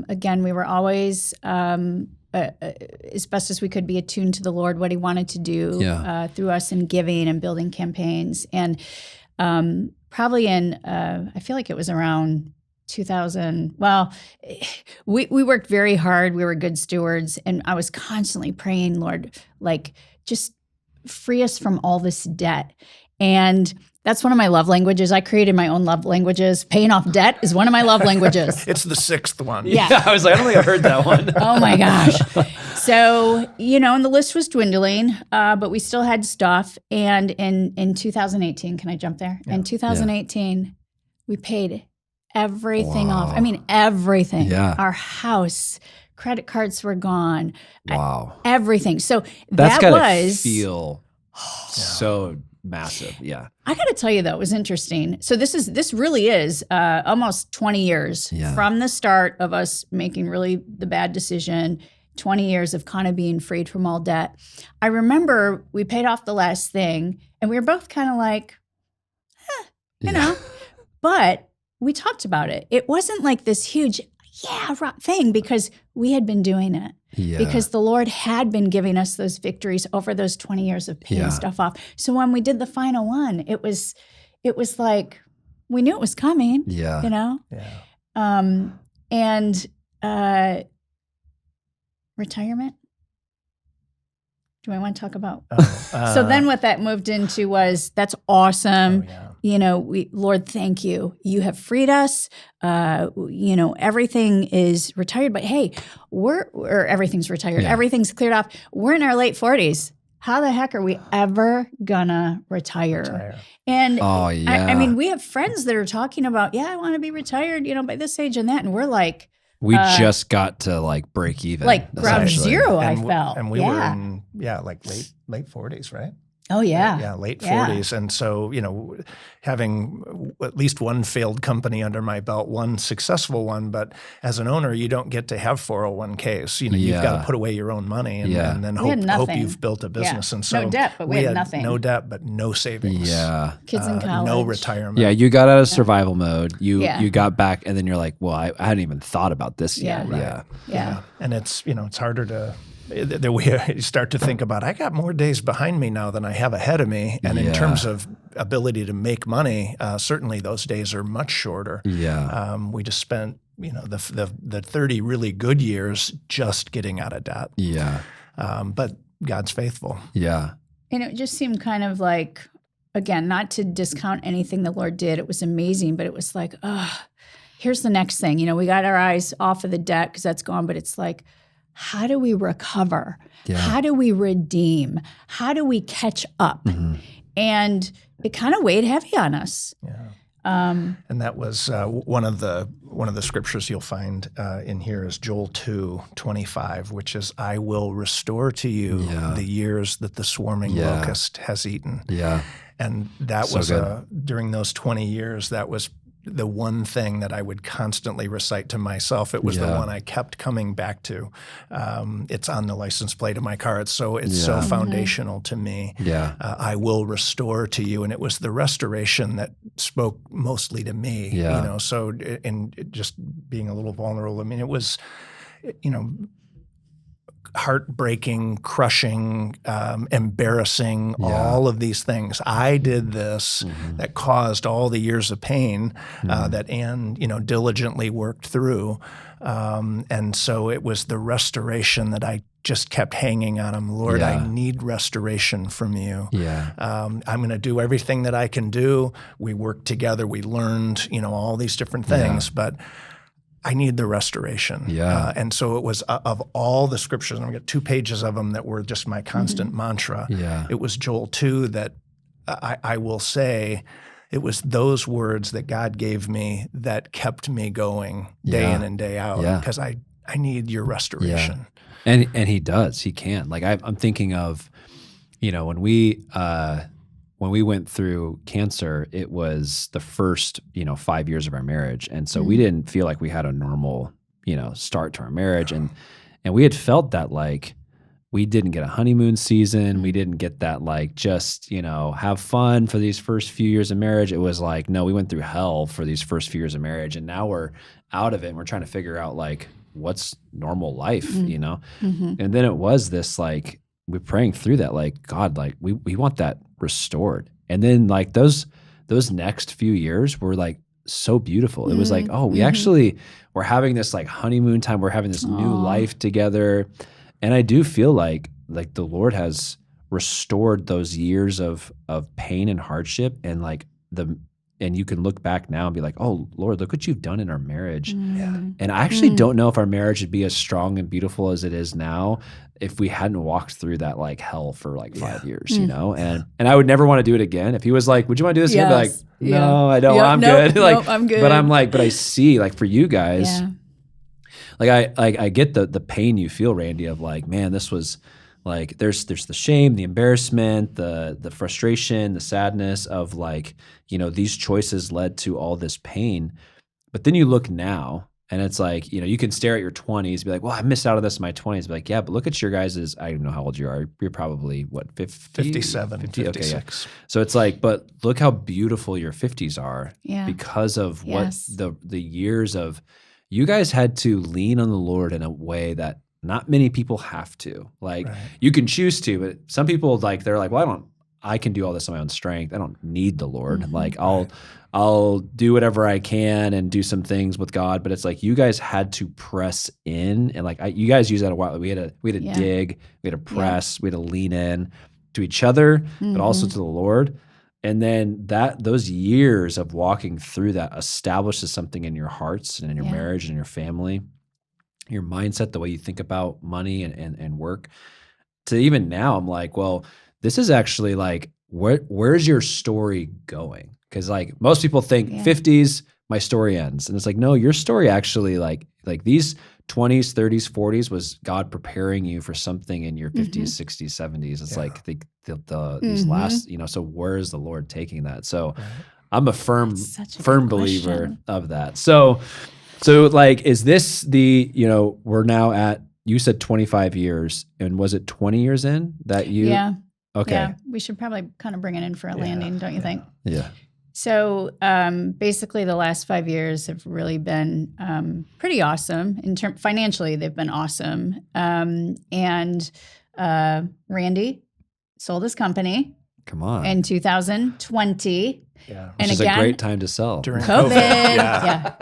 again, we were always, as best as we could, be attuned to the Lord, what he wanted to do through us in giving and building campaigns. And probably I feel like it was around 2000. Well, we worked very hard. We were good stewards. And I was constantly praying, Lord, like, just free us from all this debt. And that's one of my love languages. I created my own love languages. Paying off debt is one of my love languages. It's the sixth one. Yeah. I was like, I don't think I've heard that one. Oh my gosh. So, and the list was dwindling, but we still had stuff. And in 2018, can I jump there? In 2018, we paid everything off. I mean, everything. Yeah. Our house, credit cards were gone. Wow. Everything. So That's that gotta was feel so massive. Yeah. I got to tell you though, it was interesting. So this really is almost 20 years from the start of us making really the bad decision. 20 years of kind of being freed from all debt. I remember we paid off the last thing, and we were both kind of like, you know, but we talked about it. It wasn't like this huge thing, because we had been doing it. Yeah. Because the Lord had been giving us those victories over those 20 years of paying stuff off. So when we did the final one, it was like we knew it was coming. Yeah. Yeah. And retirement. Do I want to talk about? So then what that moved into was, that's awesome. Lord, thank you. You have freed us. Everything is retired, but hey, everything's retired. Yeah. Everything's cleared off. We're in our late 40s. How the heck are we ever gonna retire? And I mean, we have friends that are talking about, I want to be retired, by this age and that. And we're like, we just got to like break even. Like ground zero, I felt. And we were in, like late 40s, right? Oh, yeah. Yeah, late 40s. And so, having at least one failed company under my belt, one successful one, but as an owner, you don't get to have 401ks. You've got to put away your own money and then hope you've built a business. And so no debt, but we had nothing. No debt, but no savings. Yeah. Kids in college. No retirement. Yeah, you got out of survival mode. You got back, and then you're like, well, I hadn't even thought about this yet. Right. Yeah. And it's, it's harder to... You start to think about, I got more days behind me now than I have ahead of me. And in terms of ability to make money, certainly those days are much shorter. Yeah. We just spent, the 30 really good years just getting out of debt. Yeah. But God's faithful. Yeah. And it just seemed kind of like, again, not to discount anything the Lord did. It was amazing, but it was like, here's the next thing. We got our eyes off of the debt because that's gone, but it's like, how do we recover? Yeah. How do we redeem? How do we catch up? Mm-hmm. And it kind of weighed heavy on us. Yeah. And that was one of the scriptures you'll find in here is Joel 2:25, which is, I will restore to you the years that the swarming locust has eaten. Yeah. And that so was during those 20 years, that was the one thing that I would constantly recite to myself. It was the one I kept coming back to. It's on the license plate of my car. It's so foundational to me. Yeah. I will restore to you. And it was the restoration that spoke mostly to me. Yeah. So in just being a little vulnerable, I mean, it was, heartbreaking, crushing, embarrassing, all of these things. I did this that caused all the years of pain that Ann, diligently worked through. And so it was the restoration that I just kept hanging on him. Lord, I need restoration from you. I'm going to do everything that I can do. We worked together. We learned, all these different things, but I need the restoration. And so it was of all the scriptures, and I've got 2 pages of them that were just my constant mantra. It was Joel 2 that I will say, it was those words that God gave me that kept me going day in and day out because I need your restoration. And he does. He can. Like I'm thinking of, when we went through cancer, it was the first 5 years of our marriage, and so we didn't feel like we had a normal start to our marriage, and we had felt that like we didn't get a honeymoon season. We didn't get that like just, have fun for these first few years of marriage. It was like, no, we went through hell for these first few years of marriage. And now we're out of it and we're trying to figure out like what's normal life, And then it was this like, we're praying through that, like, God, like we want that restored. And then like those next few years were like so beautiful. It was like, oh, we actually we're having this like honeymoon time. We're having this new life together. And I do feel like the Lord has restored those years of pain and hardship, and and you can look back now and be like, oh Lord, look what you've done in our marriage. And I actually don't know if our marriage would be as strong and beautiful as it is now if we hadn't walked through that like hell for like 5 years, and I would never want to do it again. If he was like, would you want to do this again? I'd be like, no, I don't. I'm good. Like, I'm good. But I'm like, but I see like for you guys, like I get the pain you feel, Randy, of like, man, this was like there's the shame, the embarrassment, the frustration, the sadness of like, these choices led to all this pain. But then you look now and it's like, you can stare at your 20s, be like, well, I missed out on this in my 20s. Be like, yeah, but look at your guys' I don't know how old you are. You're probably what, 57, 50? 56. Okay, yeah. So it's like, but look how beautiful your 50s are because of what the years of. You guys had to lean on the Lord in a way that not many people have to. Like you can choose to, but some people like they're like, well, I can do all this on my own strength. I don't need the Lord. Like I'll do whatever I can and do some things with God. But it's like you guys had to press in, and like you guys use that a while. We had to dig, we had to press, we had to lean in to each other, but also to the Lord. And then those years of walking through that establishes something in your hearts and in your marriage and your family, your mindset, the way you think about money and work. To even now, I'm like, well, this is actually like, where's your story going? Because like most people think 50s, my story ends. And it's like, no, your story actually like these 20s, 30s, 40s was God preparing you for something in your 50s, 60s, 70s. It's like these last, so where is the Lord taking that? So I'm a firm believer of that. So like, is this we're now at, you said 25 years, and was it 20 years in that you? Yeah. Okay. Yeah. We should probably kind of bring it in for a landing, don't you think? Yeah. So basically the last 5 years have really been pretty awesome. Financially, they've been awesome. And Randy sold his company. Come on. In 2020. Yeah. And which is a great time to sell. During COVID. Yeah.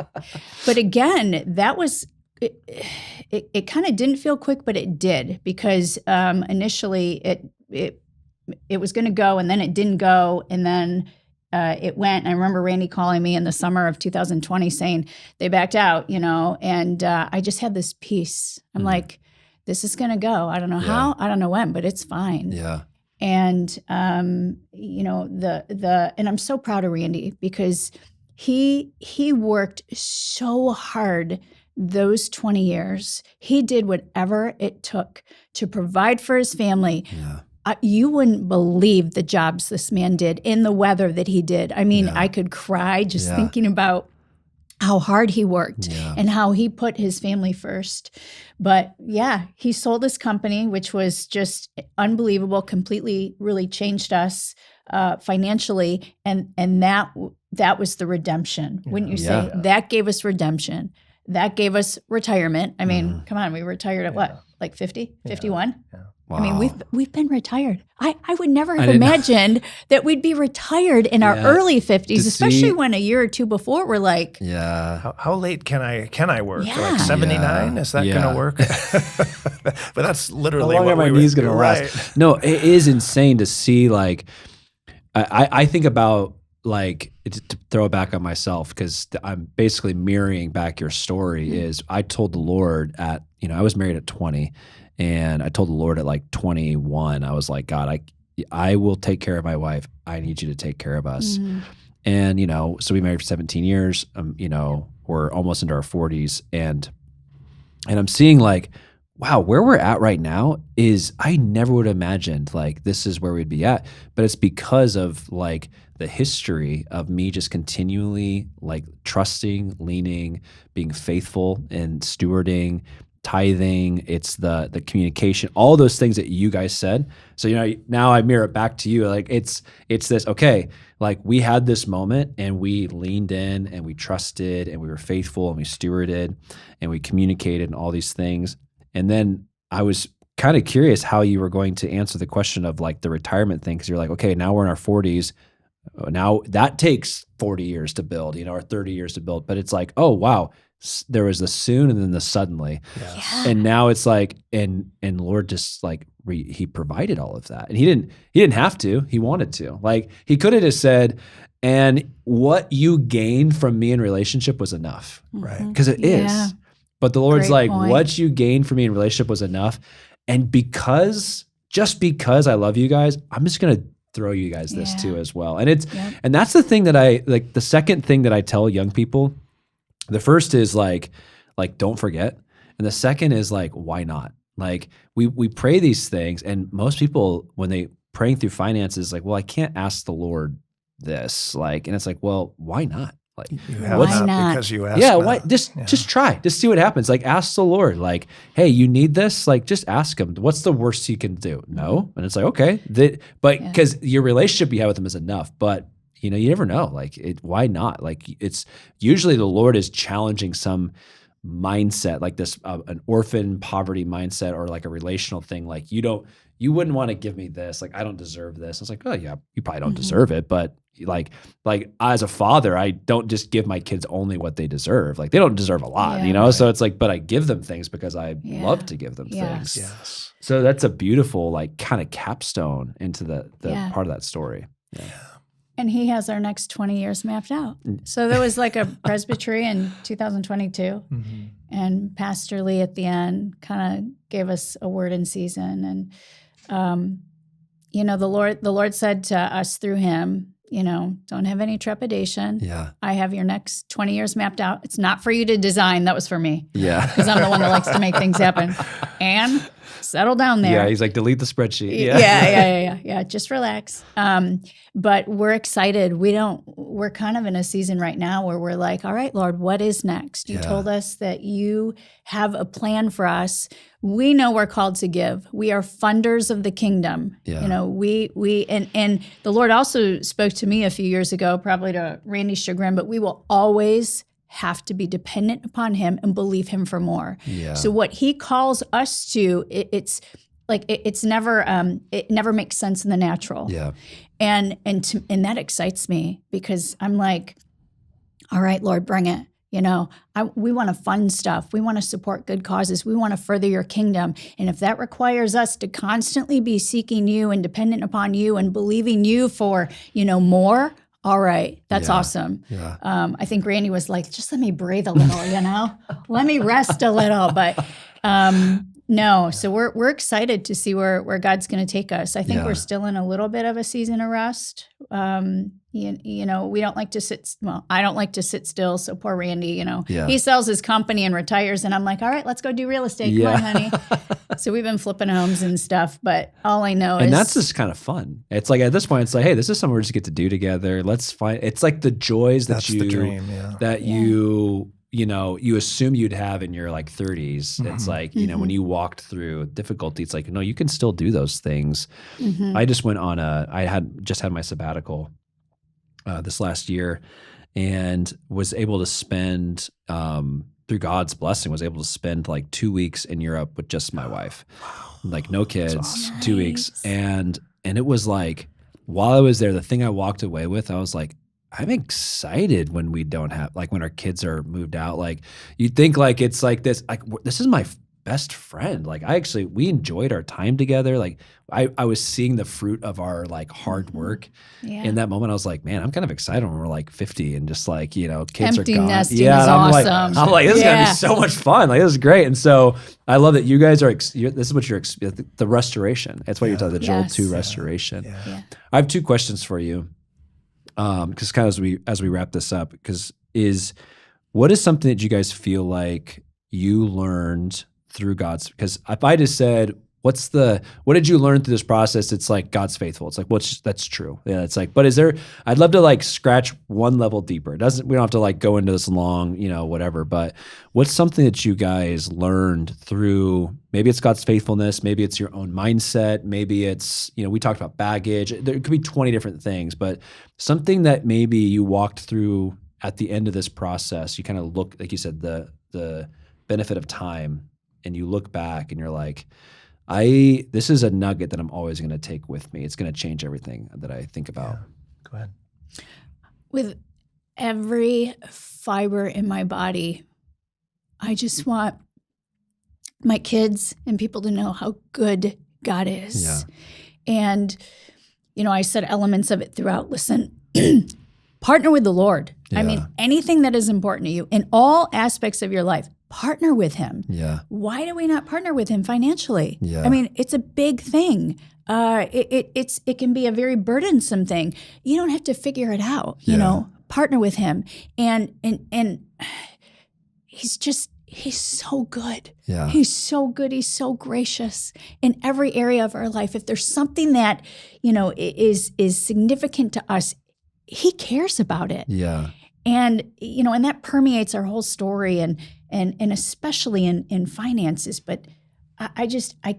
But again, that was, it kind of didn't feel quick, but it did, because initially it was going to go, and then it didn't go, and then it went. And I remember Randy calling me in the summer of 2020 saying they backed out, and I just had this peace. I'm like, this is going to go. I don't know how, I don't know when, but it's fine. Yeah. And and I'm so proud of Randy, because he worked so hard those 20 years. He did whatever it took to provide for his family. Yeah. You wouldn't believe the jobs this man did in the weather that he did. I mean, I could cry just thinking about how hard he worked and how he put his family first. But he sold his company, which was just unbelievable, completely really changed us financially. And that was the redemption. Wouldn't you say? That gave us redemption. That gave us retirement. I mean, come on, we retired at what? like 50, 51. Yeah. Wow. I mean, we've been retired. I would never have imagined that we'd be retired in our early 50s, especially when a year or two before we're like, how late can I work? Yeah. Like 79? Is that going to work? But that's literally how long what are my knees going to last? Right. No, it is insane to see. Like, I think about, like, to throw it back on myself, because I'm basically mirroring back your story. Is I told the Lord at, I was married at 20, and I told the Lord at like 21, I was like, God, I will take care of my wife. I need you to take care of us. And, so we married for 17 years. We're almost into our 40s, and I'm seeing, like, wow, where we're at right now is, I never would have imagined, like, this is where we'd be at. But it's because of, like, the history of me just continually, like, trusting, leaning, being faithful, and stewarding, tithing. It's the communication, all those things that you guys said. So, now I mirror it back to you. Like, it's this, okay, like, we had this moment, and we leaned in, and we trusted, and we were faithful, and we stewarded, and we communicated, and all these things. And then I was kind of curious how you were going to answer the question of, like, the retirement thing. Cause you're like, okay, now we're in our 40s. Now that takes 40 years to build, or 30 years to build. But it's like, oh, wow, there was the soon and then the suddenly. Yeah. And now it's like, and Lord just, like, he provided all of that. And he didn't have to, he wanted to. Like, he could have just said, and what you gained from me in relationship was enough. Right. Because it is. But the Lord's Great like, point. what you gained from me in relationship was enough. And just because I love you guys, I'm just going to throw you guys this too as well. And and that's the thing that the second thing that I tell young people. The first is like, don't forget. And the second is, like, why not? Like, we pray these things, and most people, when they praying through finances, like, well, I can't ask the Lord this, like, and it's like, well, why not? Like, You have Why not not? because you asked. yeah, not. why just try, just see what happens. Like, ask the Lord, like, hey, you need this, like, just ask him, what's the worst he can do? No. And it's like, okay, but because your relationship you have with him is enough. But you never know, like, why not? Like, it's usually the Lord is challenging some mindset, like this an orphan poverty mindset, or like a relational thing. Like, you wouldn't want to give me this, like, I don't deserve this. It's like, oh yeah, you probably don't deserve it, but like as a father, I don't just give my kids only what they deserve. Like, they don't deserve a lot, Right. So it's like, but I give them things because I love to give them Yes. things. Yes. So that's a beautiful, like, kind of capstone into the part of that story. And he has our next 20 years mapped out. So there was like a presbytery in 2022, and Pastor Lee at the end kind of gave us a word in season. And, the Lord said to us through him, don't have any trepidation. Yeah. I have your next 20 years mapped out. It's not for you to design. That was for me. Yeah. Because I'm the one that likes to make things happen. And settle down there. Yeah. He's like, delete the spreadsheet. Yeah. Just relax. But we're excited. We're kind of in a season right now where we're like, all right, Lord, what is next? You told us that you have a plan for us. We know we're called to give. We are funders of the kingdom. Yeah. And the Lord also spoke to me a few years ago, probably to Randy's chagrin, but we will always have to be dependent upon him and believe him for more. Yeah. So what he calls us to, it never makes sense in the natural. Yeah. And that excites me, because I'm like, all right, Lord, bring it. We want to fund stuff. We want to support good causes. We want to further your kingdom. And if that requires us to constantly be seeking you and dependent upon you and believing you for, more, all right, that's awesome. Yeah. I think Randy was like, just let me breathe a little, let me rest a little. But no, so we're excited to see where God's going to take us. I think we're still in a little bit of a season of rest. We don't like to sit. Well, I don't like to sit still. So poor Randy, he sells his company and retires, and I'm like, all right, let's go do real estate. Come on, honey. So we've been flipping homes and stuff, but all I know is, and that's just kind of fun. It's like, at this point, it's like, hey, this is something we just get to do together. Let's find. It's like the joys That's the dream. Yeah. You assume you'd have in your like 30s. It's like, when you walked through difficulty, it's like, no, you can still do those things. I just went on I had my sabbatical this last year, and was able to spend through God's blessing, was able to spend like 2 weeks in Europe with just my wife, like no kids, 2 weeks. And it was like, while I was there, the thing I walked away with, I was like, I'm excited when we don't have, like when our kids are moved out. Like you think like, it's like this is my best friend. Like we enjoyed our time together. Like I was seeing the fruit of our like hard work in that moment. I was like, man, I'm kind of excited when we're like 50 and just like, kids Empty are gone. nesting Yeah. is awesome. I'm like, this is going to be so much fun. Like, this is great. And so I love that you guys this is what you're, the restoration. That's what you're talking, the Joel 2 restoration. Yeah. I have 2 questions for you. Because kind of as we wrap this up, what is something that you guys feel like you learned through God's? Because if I just said, what did you learn through this process? It's like God's faithful. It's like, that's true. Yeah, it's like, but I'd love to like scratch one level deeper. We don't have to like go into this long, whatever, but what's something that you guys learned through, maybe it's God's faithfulness, maybe it's your own mindset, maybe it's, we talked about baggage. There could be 20 different things, but something that maybe you walked through at the end of this process, you kind of look, like you said, the benefit of time, and you look back and you're like, this is a nugget that I'm always going to take with me. It's going to change everything that I think about. Go ahead. With every fiber in my body, I just want my kids and people to know how good God is. Yeah. And, I said elements of it throughout. Listen, partner with the Lord. Yeah. I mean, anything that is important to you in all aspects of your life, partner with him. Yeah. Why do we not partner with him financially? Yeah. I mean, it's a big thing. It can be a very burdensome thing. You don't have to figure it out. Partner with him, and he's so good. Yeah. He's so good. He's so gracious in every area of our life. If there's something that is significant to us, he cares about it. Yeah. And and that permeates our whole story, and especially in finances. But I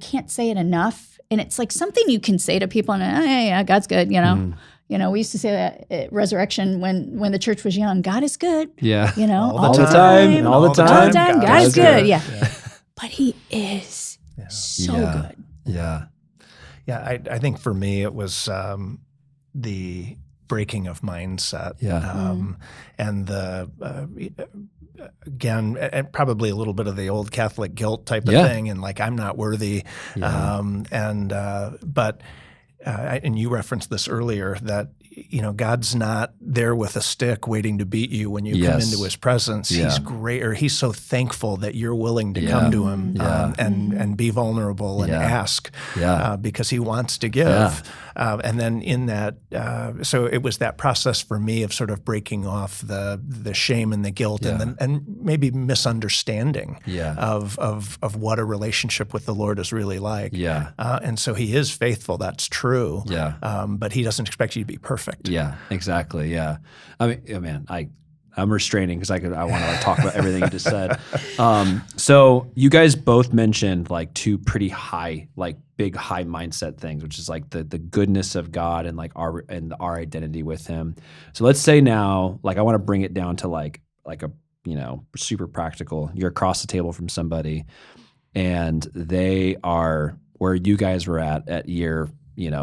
can't say it enough. And it's like something you can say to people, and hey, yeah, God's good. We used to say that at Resurrection when the church was young. God is good. Yeah. All the time. God is good. Yeah. But he is so good. Yeah. Yeah. I think for me it was the breaking of mindset. Yeah. And again, and probably a little bit of the old Catholic guilt type of thing, and like, I'm not worthy. Yeah. And you referenced this earlier, that God's not there with a stick waiting to beat you when you come into his presence. Yeah. He's great, or he's so thankful that you're willing to come to him and be vulnerable and ask because he wants to give. Yeah. And then in that, so it was that process for me of sort of breaking off the shame and the guilt and maybe misunderstanding of what a relationship with the Lord is really like. Yeah. And so he is faithful. That's true. Yeah. But he doesn't expect you to be perfect. Yeah, exactly. Yeah. I mean, man, I'm restraining because I want to talk about everything you just said. So you guys both mentioned like 2 pretty high, like big high mindset things, which is like the goodness of God and like our identity with him. So let's say now, like, I want to bring it down to like a, super practical. You're across the table from somebody and they are where you guys were at year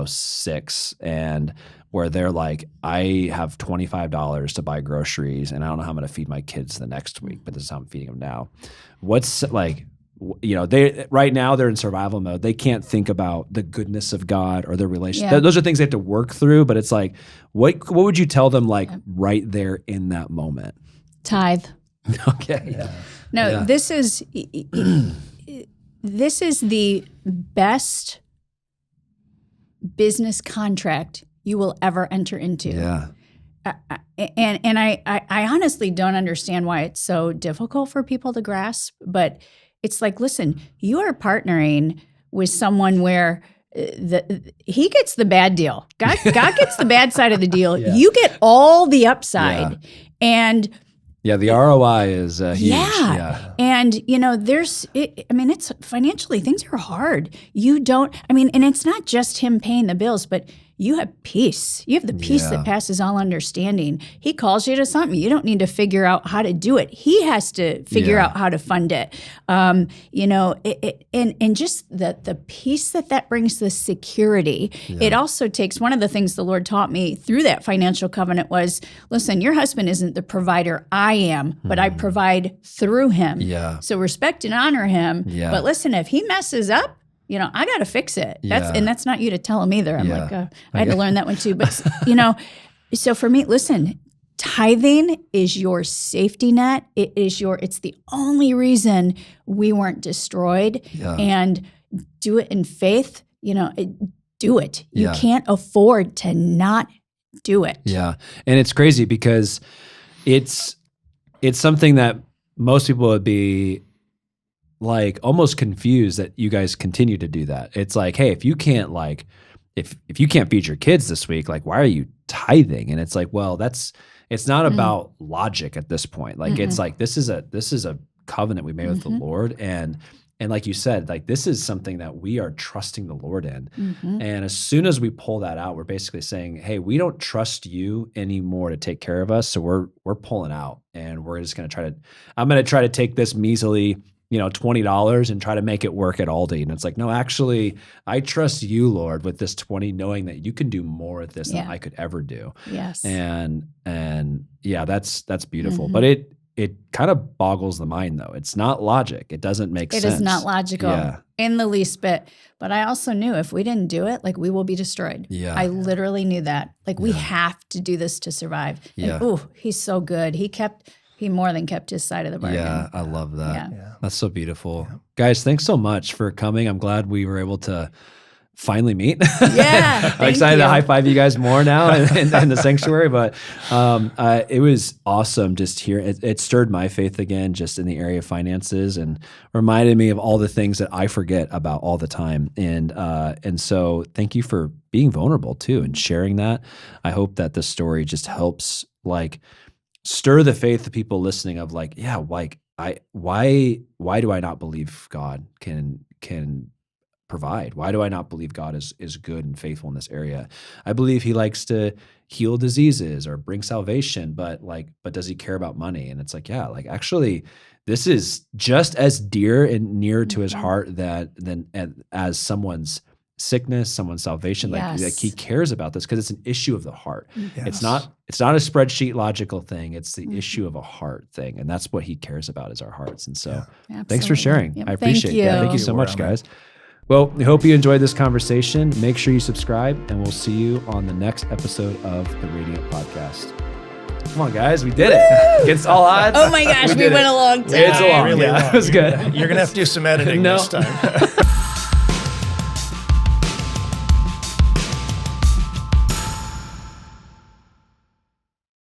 6, and where they're like, I have $25 to buy groceries and I don't know how I'm going to feed my kids the next week, but this is how I'm feeding them now. What's like, they right now they're in survival mode. They can't think about the goodness of God or their relationship. Yeah. Those are things they have to work through, but it's like, what would you tell them like right there in that moment? Tithe. Okay. Yeah. No, this is the best business contract you will ever enter into. Yeah. And I honestly don't understand why it's so difficult for people to grasp, but it's like, listen, you are partnering with someone where he gets the bad deal. God gets the bad side of the deal. Yeah. You get all the upside. And the ROI is huge. Yeah. And, it's financially, things are hard. And it's not just him paying the bills, but you have peace. You have the peace that passes all understanding. He calls you to something. You don't need to figure out how to do it. He has to figure out how to fund it. And just the peace that brings, the security. It also takes, one of the things the Lord taught me through that financial covenant was, listen, your husband isn't the provider I am, but I provide through him. Yeah. So respect and honor him. Yeah. But listen, if he messes up, I got to fix it. And that's not you to tell him either. I'm like, I had to learn that one too. But, so for me, listen, tithing is your safety net. It's the only reason we weren't destroyed. Yeah. And do it in faith, do it. You can't afford to not do it. Yeah. And it's crazy because it's something that most people would be like almost confused that you guys continue to do that. It's like, hey, if you can't feed your kids this week, like, why are you tithing? And it's like, well, it's not about logic at this point. Like, it's like, this is a covenant we made with the Lord. And like you said, like, this is something that we are trusting the Lord in. And as soon as we pull that out, we're basically saying, hey, we don't trust you anymore to take care of us. So we're pulling out, and we're just going to I'm going to try to take this measly, $20 and try to make it work at Aldi. And it's like, no, actually, I trust you, Lord, with this 20, knowing that you can do more with this than I could ever do. Yes. And yeah, that's beautiful. But it kind of boggles the mind, though. It's not logic. It doesn't make sense. It is not logical in the least bit. But I also knew if we didn't do it, like, we will be destroyed. Yeah. I literally knew that. Like, we have to do this to survive. Yeah. And he's so good. He more than kept his side of the bargain. Yeah, I love that. Yeah. That's so beautiful. Yeah. Guys, thanks so much for coming. I'm glad we were able to finally meet. Yeah. I'm excited to high five you guys more now in the sanctuary. But it was awesome just hearing. It stirred my faith again, just in the area of finances, and reminded me of all the things that I forget about all the time. And so thank you for being vulnerable too and sharing that. I hope that this story just helps, like, stir the faith of people listening of, like, yeah, like, why do I not believe God can provide? Why do I not believe God is good and faithful in this area? I believe he likes to heal diseases or bring salvation, but does he care about money? And it's like, yeah, like, actually, this is just as dear and near to his heart than as someone's sickness, someone's salvation. Like he cares about this because it's an issue of the heart. Yes. It's not a spreadsheet logical thing. It's the issue of a heart thing. And that's what he cares about, is our hearts. And so thanks for sharing. Yep. I appreciate it. Thank you so much, guys. Well, we hope you enjoyed this conversation. Make sure you subscribe, and we'll see you on the next episode of the Radiant Podcast. Come on, guys. We did it. Against all odds. Oh my gosh, we went a long time. It's a long. Really long. It was good. You're going to have to do some editing this time.